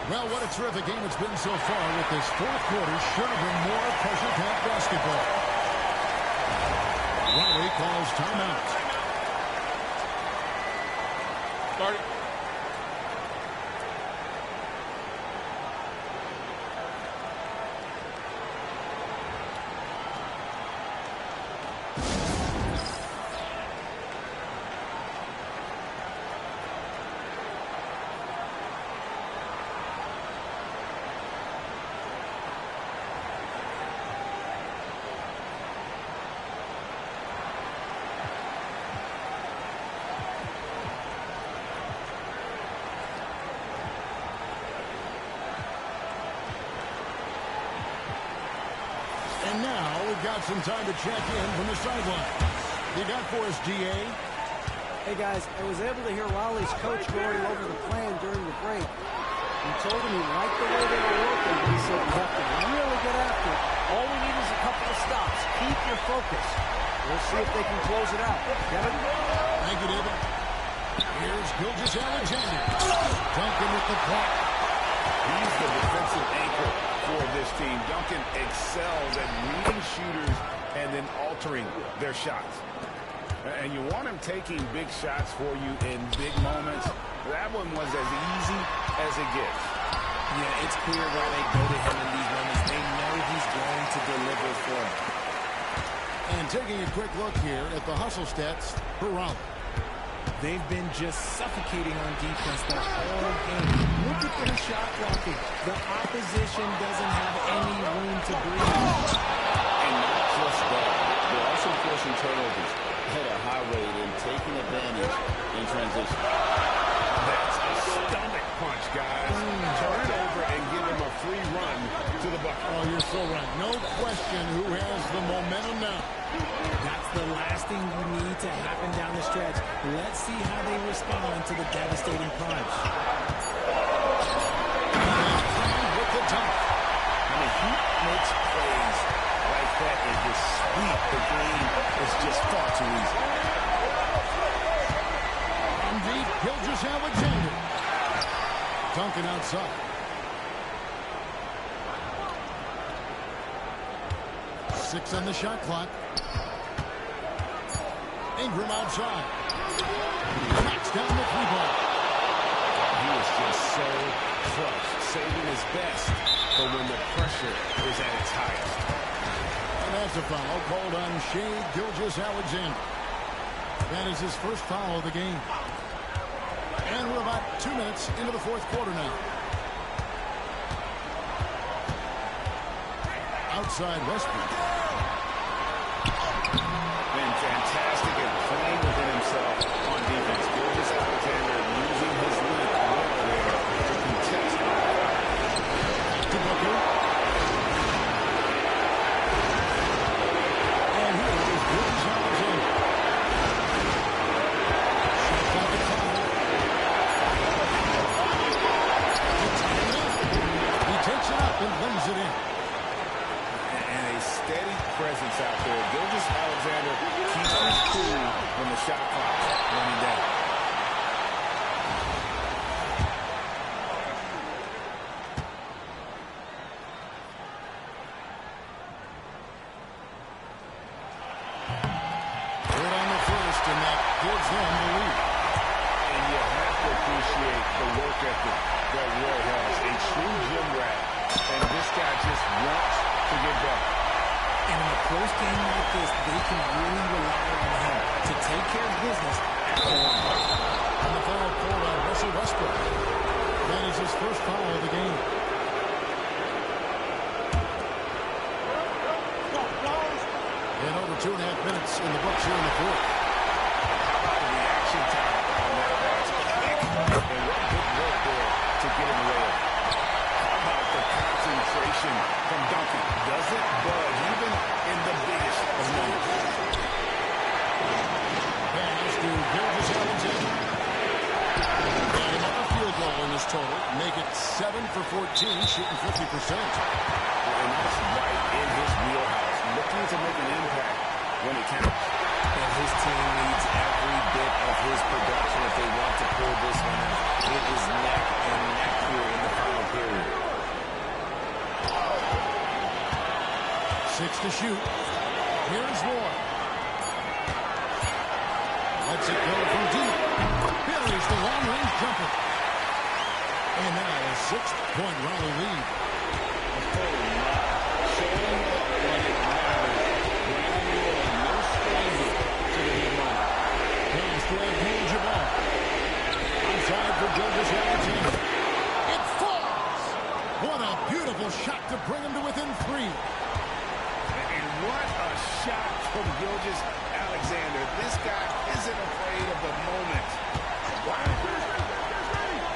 Well, what a terrific game it's been so far with this fourth quarter. Should have been more pressure-packed basketball. Raleigh calls timeout. Start it. And now we've got some time to check in from the sideline. You got for us, D.A.? Hey, guys, I was able to hear Raleigh's coach going over the plan during the break. He told him he liked the way they were working, but he said you have to really get after it. All we need is a couple of stops. Keep your focus. We'll see if they can close it out. Kevin? Thank you, David. Here's Gilgeous-Alexander. Duncan with the block. He's the defensive anchor for this team. Duncan excels at reading shooters and then altering their shots. And you want him taking big shots for you in big moments. That one was as easy as it gets. Yeah, it's clear why they go to him in these moments. They know he's going to deliver for them. And taking a quick look here at the hustle stats for Raleigh. They've been just suffocating on defense the whole game. Look at their shot blocking. The opposition doesn't have any room to breathe. And not just that, they're also forcing turnovers at a high rate and taking advantage in transition. That's a stomach punch, guys. Turn it over and give him a free run to the bucket. Oh, you're so right. No question who has the momentum now. That's the last thing you need to happen down the stretch. Let's see how they respond to the devastating punch. With the dunk. I mean, he makes plays like that and just sweep the game. It's just far too easy. From deep, Gilgeous-Alexander. Duncan outside. Six on the shot clock. Ingram outside. Knocks down the 3 ball. is just so clutch, saving his best for when the pressure is at its highest. And that's a foul called on Shea Gilgeous-Alexander. That is his first foul of the game. And we're about 2 minutes into the fourth quarter now. Outside Westbrook. Been fantastic at playing within himself on defense. Gilgeous-Alexander using his length there to contest. To Booker. And here is Gilgeous-Alexander. Shot clock at 5. He takes it up and lays it in. And a steady presence out there. Gilgeous-Alexander keeps his cool when the shot clock's running down. Good on the first, and that gives them the lead. And you have to appreciate the work ethic that Roy has. A true gym rat. And this guy just wants to get better. And in a close game like this, they can really rely on him to take care of business at home. And the foul called on Russell Westbrook. That is his first foul of the game. And over 2.5 minutes in the books here in the fourth. How about the reaction time on that basket? And what good work there to get in the way of it. How about the concentration from Duncan? Doesn't budge even in the biggest of moments. Pass to Gilgeous-Alexander. And another field goal in this total. Make it 7 for 14, shooting 50%. And that's right in his wheelhouse. Looking to make an impact when it counts. And his team needs every bit of his production if they want to pull this one out. It is neck and neck here in the final period. 6 to shoot. Here's Roy. Lets it go from deep. Buries the long-range jumper. And now a 6-point Raleigh lead. Showing up when it matters. Brandon Roy, no stranger to the big moment. Pass to Abdul-Jabbar. Outside for Gilgeous-Alexander. It falls! What a beautiful shot to bring him to within 3. And what a shot from Gilgeous-Alexander. This guy isn't afraid of the moment. Wow.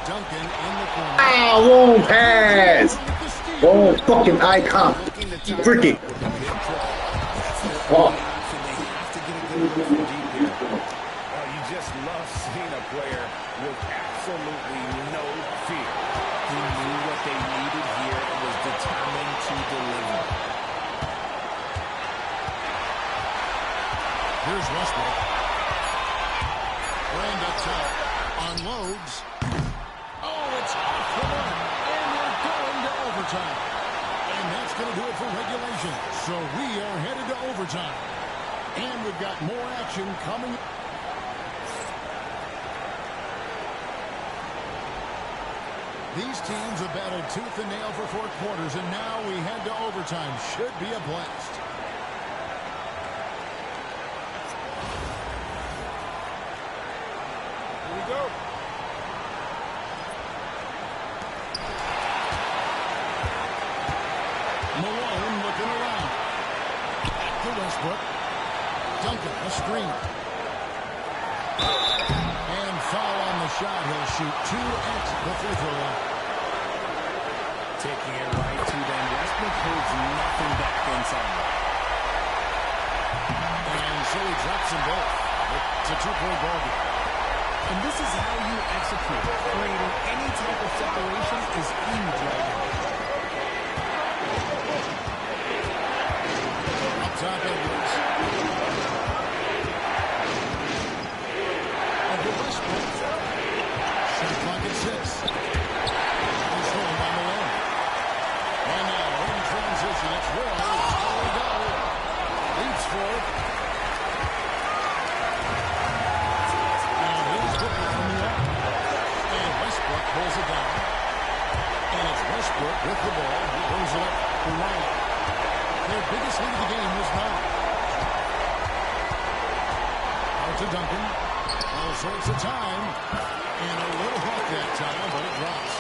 Duncan in the corner. Ah, wrong pass. The steal. Wrong fucking icon. You freaking. Oh. They have to get a good look from deep here. You just love seeing a player with absolutely no fear. He knew what they needed here and was determined to deliver. Here's Westbrook. Brand up top. Unloads. Oh, it's off the mark. And we're going to overtime. And that's going to do it for regulation. So we are headed to overtime. And we've got more action coming. These teams have battled tooth and nail for 4 quarters, and now we head to overtime. Should be a blast. Here we go. Malone looking around. Back to Westbrook. Duncan, a screen. And foul on the shot. He'll shoot 2 at the free throw line. Taking it right to them. Westbrook holds nothing back inside. And so he drops them both. It's a 2-point ball game. And this is how you execute. Creating any type of separation is huge right now. Up top, Edwards. Over Westbrook. Shot clock at 6. He's holding on the line. And now in transition, it's Roy. Here we go. Leads for it. And here's Booker from the arc. And Westbrook pulls with the ball. He brings it up for Riley. Their biggest lead of the game was 9. Out to Duncan. All sorts of time. And a little hot that time, but it drops.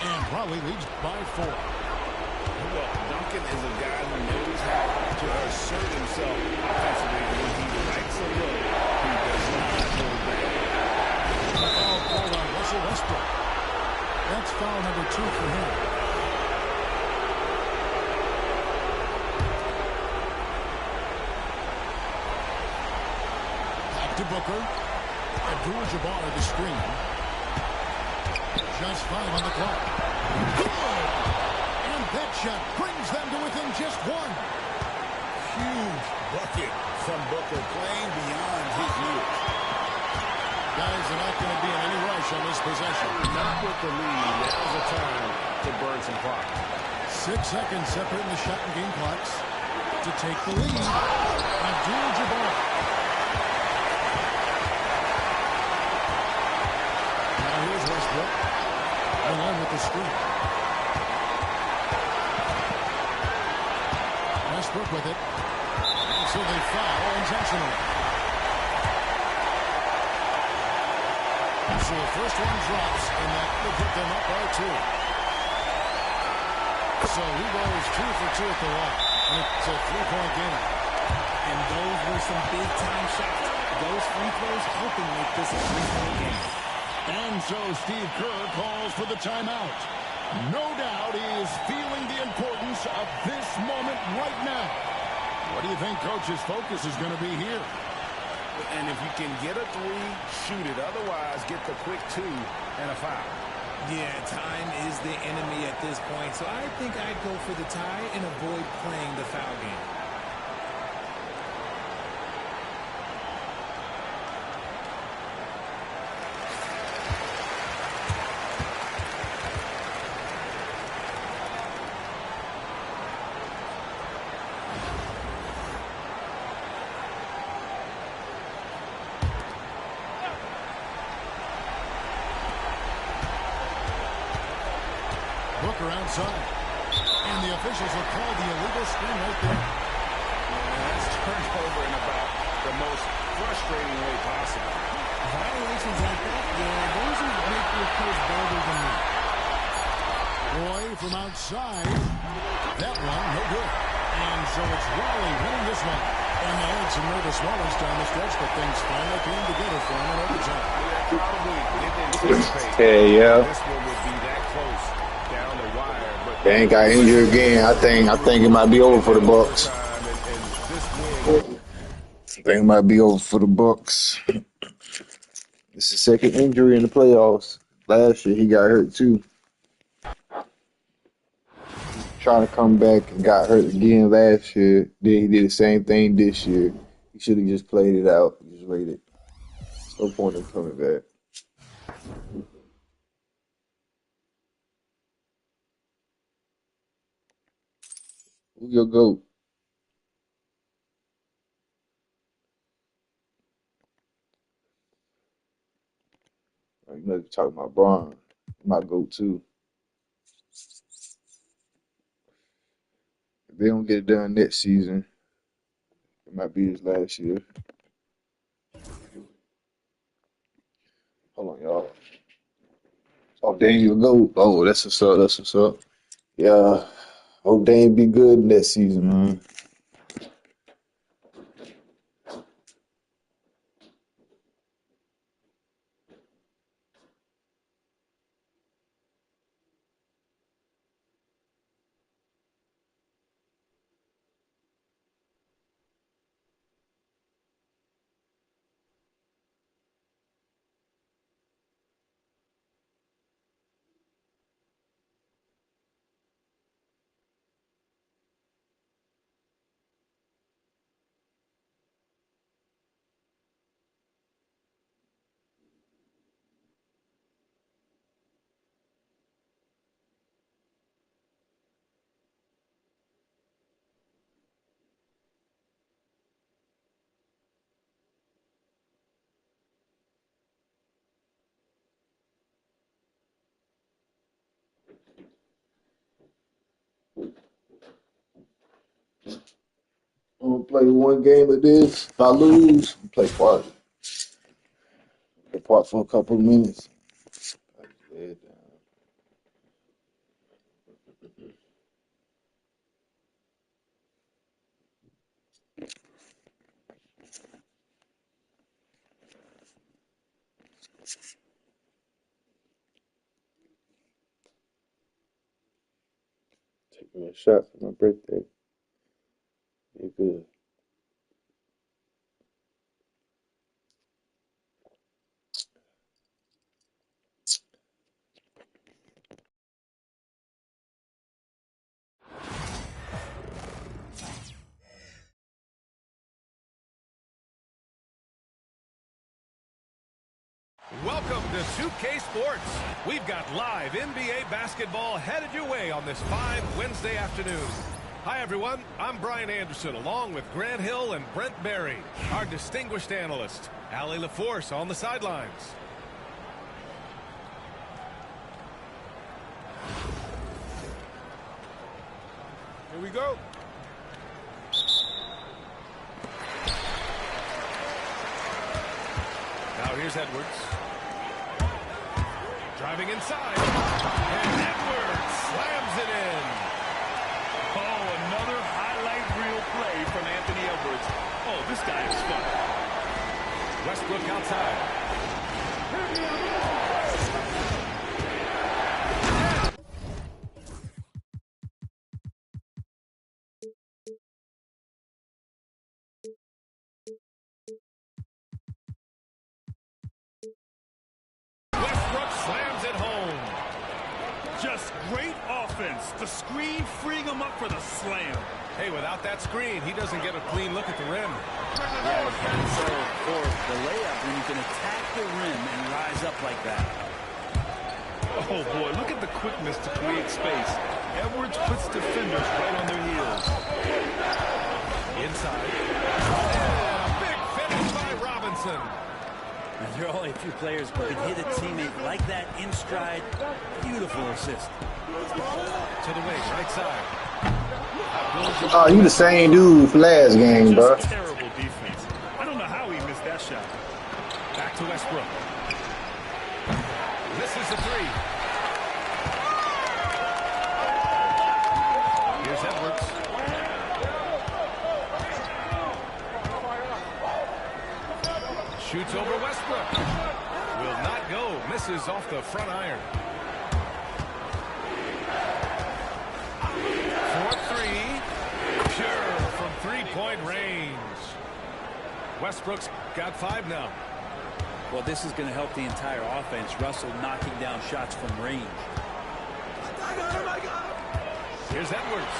And Raleigh leads by 4. Well, Duncan is a guy who knows how to assert himself offensively. When he likes a look, he does not hold back. A foul called on Russell Westbrook. That's foul number 2 for him. Back to Booker. Abdul-Jabbar the screen. Just 5 on the clock. Good! And that shot brings them to within just 1. Huge bucket from Booker, playing beyond his years. Guys are not going to be in any rush on this possession. Not with the lead. Now's the time to burn some clock. 6 seconds separating the shot and game clocks to take the lead. Abdul-Jabbar. Now here's Westbrook. Along with the screen. Westbrook with it. And so they foul intentionally. So the first one drops, and that will put them up by 2. So he goes 2 for 2 at the line. And it's a 3-point game. And those were some big-time shots. Those free throws helping make this a 3-point game. And so Steve Kerr calls for the timeout. No doubt he is feeling the importance of this moment right now. What do you think Coach's focus is going to be here? And if you can get a 3, shoot it. Otherwise, get the quick 2 and a foul. Yeah, time is the enemy at this point. So I think I'd go for the tie and avoid playing the foul game. Booker outside. And the officials have called the illegal screen right there. And that's turned over in about the most frustrating way possible. Violations like that, yeah, those are make your coach bolder than me. Roy from outside. That one, no good. And so it's Raleigh winning this one. And they had some nervous moments down the stretch, but things finally came together for him in overtime. Probably didn't anticipate this one would be that close down the wire. But They ain't got injured again. I think it might be over for the Bucks. I think it might be over for the Bucks. It's the second injury in the playoffs. Last year he got hurt too. Trying to come back and got hurt again last year. Then he did the same thing this year. He should have just played it out. Just waited. No point in coming back. Who your GOAT? You know, talking about Braun. My GOAT too. If they don't get it done next season, it might be his last year. Hold on, y'all. Oh, Daniel GOAT. Oh, that's what's up. That's what's up. Yeah. Hope Dame be good next season, man. play one game of this. If I lose, play part. Play part for a couple of minutes. Head down. Take me a shot for my birthday. Be good. Welcome to 2K Sports. We've got live NBA basketball headed your way on this fine Wednesday afternoon. Hi, everyone. I'm Brian Anderson, along with Grant Hill and Brent Berry, our distinguished analyst. Allie LaForce on the sidelines. Here we go. Now here's Edwards. Driving inside. And Edwards slams it in. Oh, another highlight reel play from Anthony Edwards. Oh, this guy is fun. Westbrook outside. Slams it home. Just great offense. The screen freeing him up for the slam. Hey, without that screen, he doesn't get a clean look at the rim. Yeah, it's kind of so for the layup when you can attack the rim and rise up like that. Oh, boy, look at the quickness to create space. Edwards puts defenders right on their heels. Inside. And a big finish by Robinson. And there are only a few players who can hit a teammate like that in stride. Beautiful assist. To the wing, right side. Oh, you the same dude for last game, bro. Just terrible defense. I don't know how he missed that shot. Back to Westbrook. This is a three. Here's Edwards. Shoots over Westbrook. Will not go. Misses off the front iron. 4-3. Pure from three-point range. Westbrook's got 5 now. Well, this is going to help the entire offense. Russell knocking down shots from range. Here's Edwards.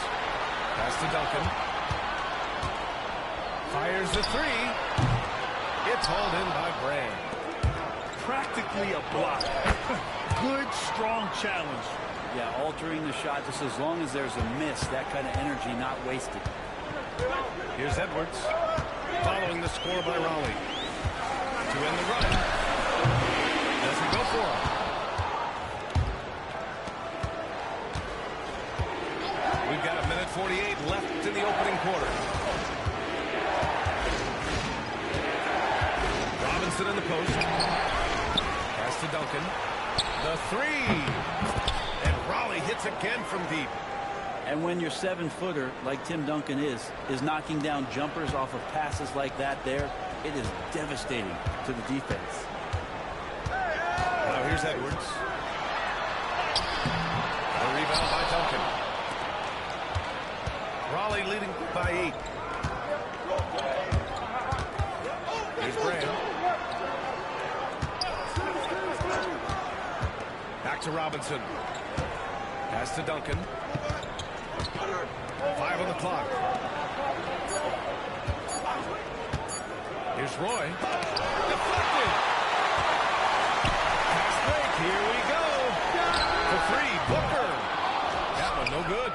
Pass to Duncan. Fires the three. It's hauled in by Brand. Practically a block. Good, strong challenge. Yeah, altering the shot just as long as there's a miss. That kind of energy not wasted. Here's Edwards. Following the score by Raleigh. To end the run. Doesn't go for him. We've got 1:48 left in the opening quarter. Robinson in the post. Pass to Duncan. The three. And Raleigh hits again from deep. And when your 7-footer, like Tim Duncan is knocking down jumpers off of passes like that there, it is devastating to the defense. Now here's Edwards. The rebound by Duncan. Raleigh leading by 8. Here's Brand. Back to Robinson. Pass to Duncan. 5 on the clock. Here's Roy. Deflected. Pass break. Here we go. For 3, Booker. That one no good.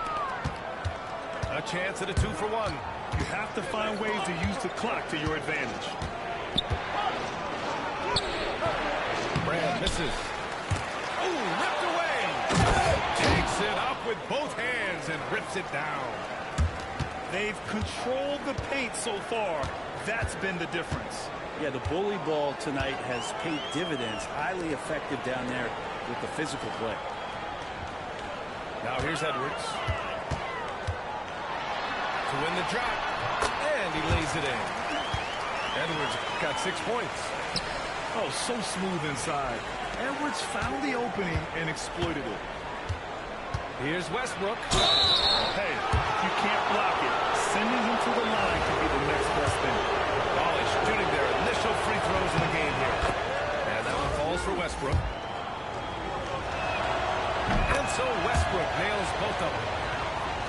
A chance at a 2-for-1. You have to find ways to use the clock to your advantage. Brand misses. Ooh, ripped away. Takes it up with both hands and rips it down. They've controlled the paint so far. That's been the difference. Yeah, the bully ball tonight has paid dividends. Highly effective down there with the physical play. Now here's Edwards. To win the drop. And he lays it in. Edwards got 6 points. Oh, so smooth inside. Edwards found the opening and exploited it. Here's Westbrook. Hey, if you can't block it, sending him to the line could be the next best thing. Volley shooting their initial free throws in the game here. And that one falls for Westbrook. And so Westbrook nails both of them.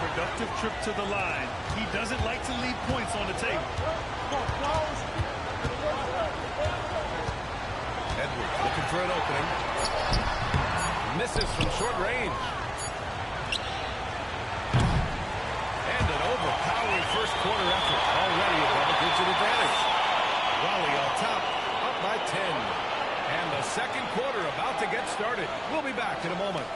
Productive trip to the line. He doesn't like to leave points on the table. Edwards looking for an opening. Misses from short range. And an overpowering first quarter effort. Already a double-digit advantage. Raleigh on top, up by 10. And the second quarter about to get started. We'll be back in a moment.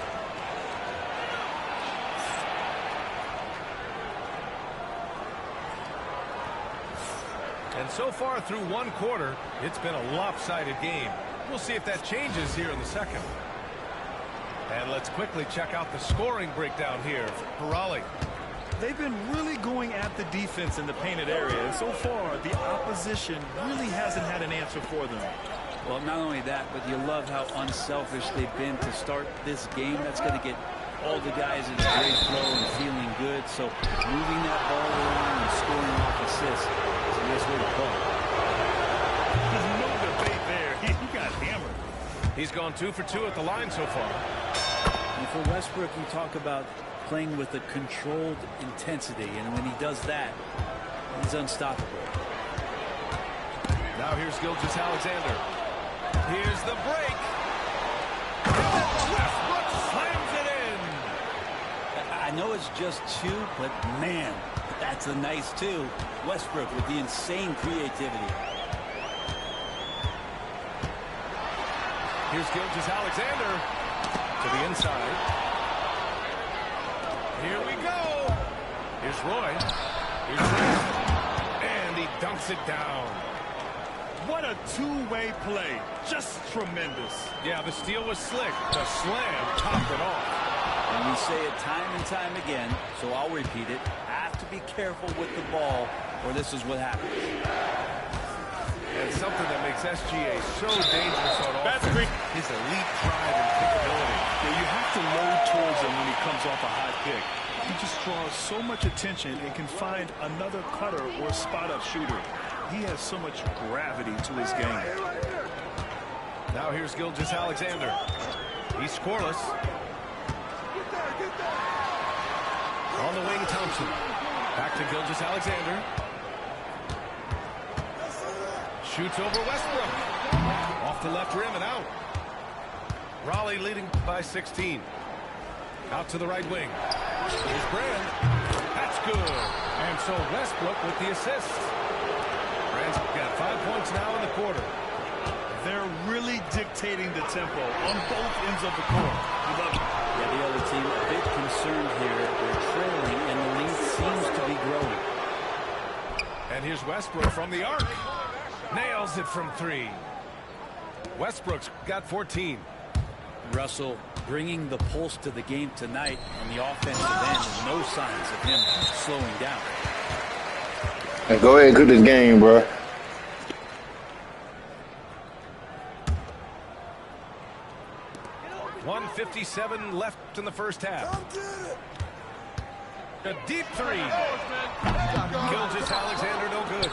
And so far through one quarter, it's been a lopsided game. We'll see if that changes here in the second. And let's quickly check out the scoring breakdown here for Raleigh. They've been really going at the defense in the painted area. And so far, the opposition really hasn't had an answer for them. Well, not only that, but you love how unselfish they've been to start this game. That's going to get all the guys in a great flow and feeling good. So moving that ball around and scoring off assists is a nice way to play. There's no debate there. He got hammered. He's gone 2 for 2 at the line so far. And for Westbrook, you talk about playing with a controlled intensity. And when he does that, he's unstoppable. Now here's Gilgeous-Alexander. Here's the break. Westbrook slams it in. I know it's just 2, but man, that's a nice 2. Westbrook with the insane creativity. Here's Gilgeous-Alexander to the inside. Here we go. Here's Roy. Here's Grant. And he dunks it down. What a two-way play. Just tremendous. Yeah, the steal was slick. The slam topped it off. And we say it time and time again, so I'll repeat it. Have to be careful with the ball, or this is what happens. And something that makes SGA so dangerous on offense is elite drive and kickability. Yeah, you have to load towards him when he comes off a high pick. He just draws so much attention and can find another cutter or a spot-up shooter. He has so much gravity to his game. Now here's Gilgeous-Alexander. He's scoreless. On the wing, Thompson. Back to Gilgeous-Alexander. Shoots over Westbrook. Off the left rim and out. Raleigh leading by 16. Out to the right wing. Here's Brand. That's good. And so Westbrook with the assist. Brand's got 5 points now in the quarter. They're really dictating the tempo on both ends of the court. You love it. Yeah, the other team a bit concerned here. They're trailing, and the lead seems to be growing. And here's Westbrook from the arc. Nails it from 3. Westbrook's got 14. Russell bringing the pulse to the game tonight on the offensive end, and no signs of him slowing down. Hey, go ahead and cook this game, bro. .157 left in the first half. A deep 3. Gilgeous-Alexander no good.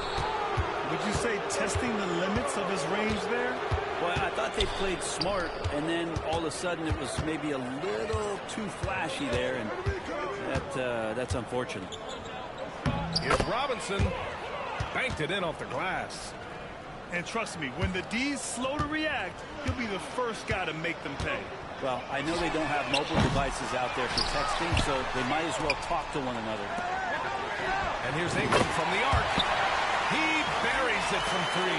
Would you say testing the limits of his range there? Well, I thought they played smart, and then all of a sudden it was maybe a little too flashy there, and that's unfortunate. Here's Robinson. Banked it in off the glass. And trust me, when the D's slow to react, he'll be the first guy to make them pay. Well, I know they don't have mobile devices out there for texting, so they might as well talk to one another. And here's Ingram from the arc. He buries it from 3.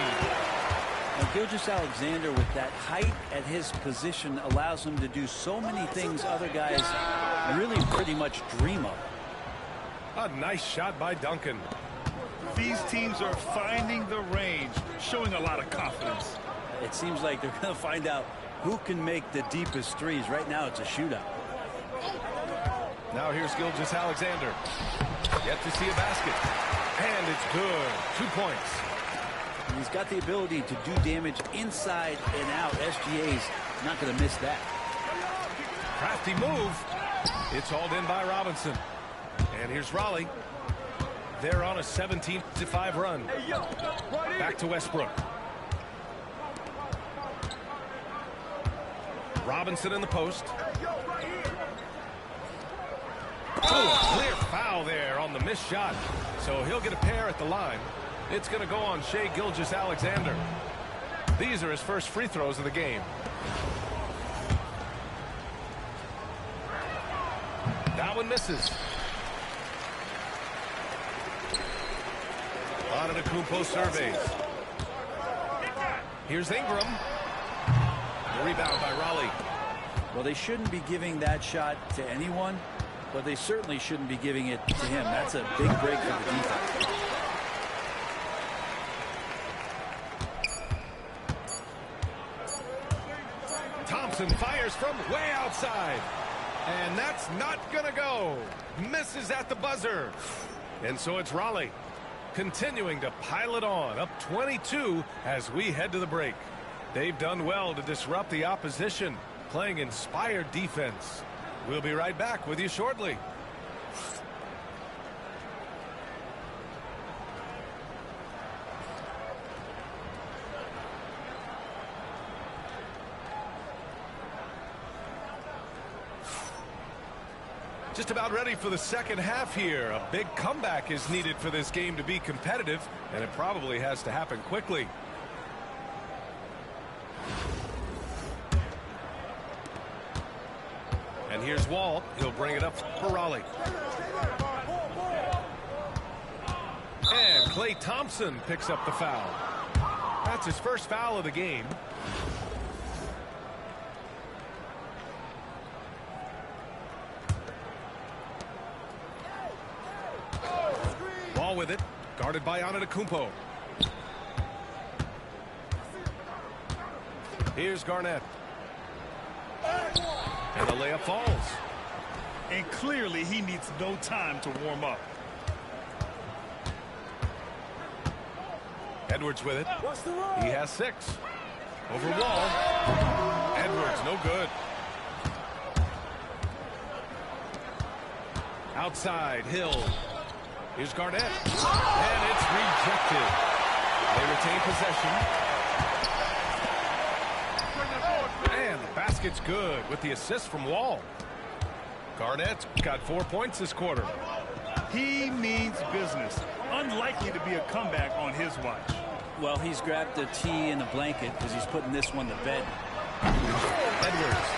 Now, Gilgeous-Alexander, with that height at his position, allows him to do so many things other guys really pretty much dream of. A nice shot by Duncan. These teams are finding the range, showing a lot of confidence. It seems like they're going to find out who can make the deepest threes. Right now, it's a shootout. Now here's Gilgeous-Alexander. Yet to see a basket. And it's good. 2 points. He's got the ability to do damage inside and out. SGA's not going to miss that. Crafty move. It's hauled in by Robinson. And here's Raleigh. They're on a 17-5 run. Back to Westbrook. Robinson in the post. Oh, a clear foul there on the missed shot. So he'll get a pair at the line. It's going to go on Shai Gilgeous-Alexander. These are his first free throws of the game. That one misses. Antetokounmpo surveys. Here's Ingram. The rebound by Raleigh. Well, they shouldn't be giving that shot to anyone, but they certainly shouldn't be giving it to him. That's a big break for the defense. Thompson fires from way outside. And that's not going to go. Misses at the buzzer. And so it's Raleigh continuing to pile it on, up 22 as we head to the break. They've done well to disrupt the opposition, playing inspired defense. We'll be right back with you shortly. Just about ready for the second half here. A big comeback is needed for this game to be competitive, and it probably has to happen quickly. And here's Wall. He'll bring it up for Raleigh. And Klay Thompson picks up the foul. That's his first foul of the game. Wall with it. Guarded by Antetokounmpo. Here's Garnett. And the layup falls. And clearly he needs no time to warm up. Edwards with it. He has 6. Over Wall. Edwards, no good. Outside, Hill. Here's Garnett. And it's rejected. They retain possession. And the basket's good with the assist from Wall. Garnett's got 4 points this quarter. He means business. Unlikely to be a comeback on his watch. Well, he's grabbed a tee and a blanket because he's putting this one to bed. Edwards.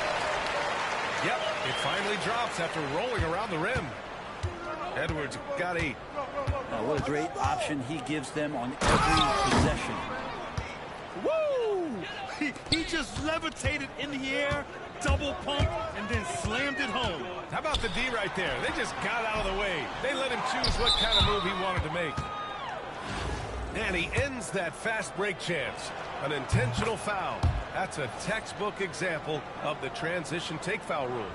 Yep, it finally drops after rolling around the rim. Edwards got 8. What a great option he gives them on every possession. Woo! He just levitated in the air, double pump, and then slammed it home. How about the D right there? They just got out of the way. They let him choose what kind of move he wanted to make. And he ends that fast break chance. An intentional foul. That's a textbook example of the transition take foul rule.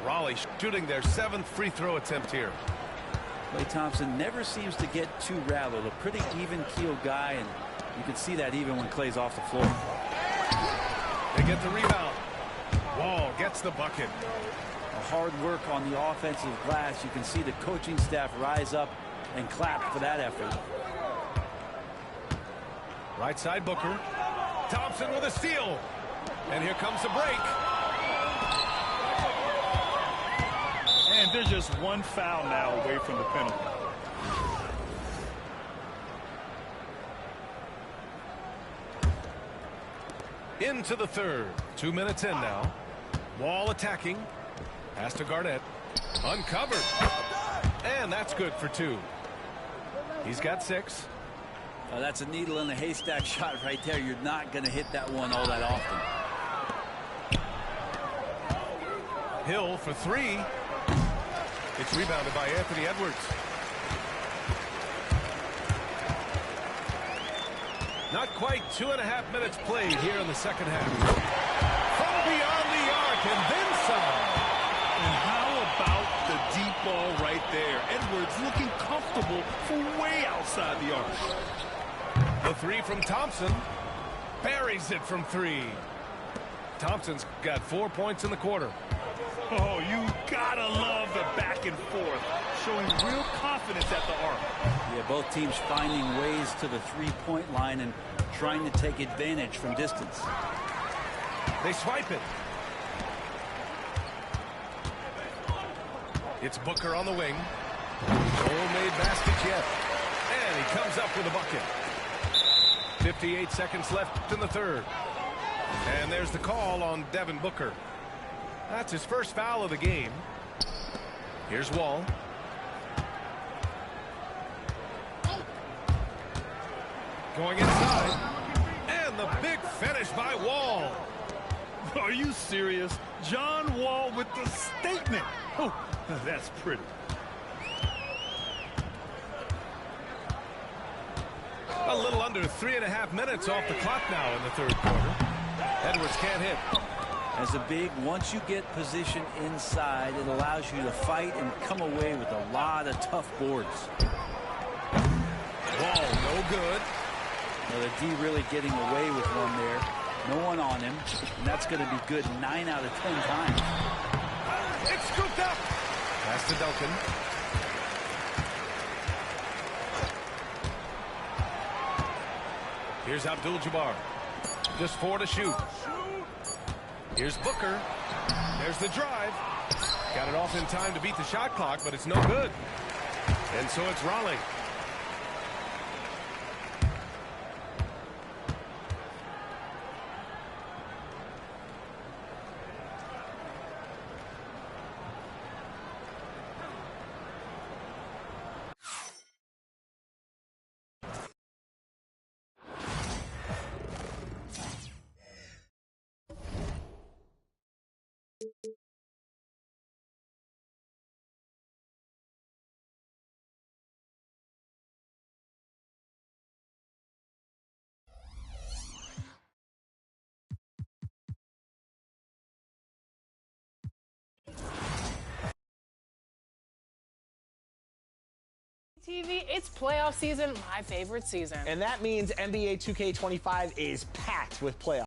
Raleigh shooting their 7th free throw attempt here. Klay Thompson never seems to get too rattled. A pretty even-keeled guy, and you can see that even when Klay's off the floor. They get the rebound. Wall gets the bucket. Hard work on the offensive glass. You can see the coaching staff rise up and clap for that effort. Right side, Booker. Thompson with a steal. And here comes the break. And they're just one foul now away from the penalty. Into the third. 2 minutes in now. Wall attacking. Pass to Garnett. Uncovered. And that's good for 2. He's got 6. That's a needle in a haystack shot right there. You're not going to hit that one all that often. Hill for 3. It's rebounded by Anthony Edwards. Not quite 2.5 minutes played here in the second half. From beyond the arc and then some. And how about the deep ball right there? Edwards looking comfortable from way outside the arc. The three from Thompson. Buries it from three. Thompson's got 4 points in the quarter. Oh, you gotta love the back and forth, showing real confidence at the arc. Yeah, both teams finding ways to the three-point line and trying to take advantage from distance. They swipe it. It's Booker on the wing. No made baskets yet. And he comes up with a bucket. 58 seconds left in the third. And there's the call on Devin Booker. That's his first foul of the game. Here's Wall. Going inside. And the big finish by Wall. Are you serious? John Wall with the statement. Oh, that's pretty. A little under 3.5 minutes off the clock now in the third quarter. Edwards can't hit. As a big, once you get position inside, it allows you to fight and come away with a lot of tough boards. Wall, no good. Well, the D really getting away with one there. No one on him, and that's going to be good 9 out of 10 times. It's scooped up. Pass to Duncan. Here's Abdul-Jabbar. Just 4 to shoot. Here's Booker. There's the drive. Got it off in time to beat the shot clock, but it's no good. And so it's Raleigh. TV, it's playoff season, my favorite season. And that means NBA 2K25 is packed with playoffs.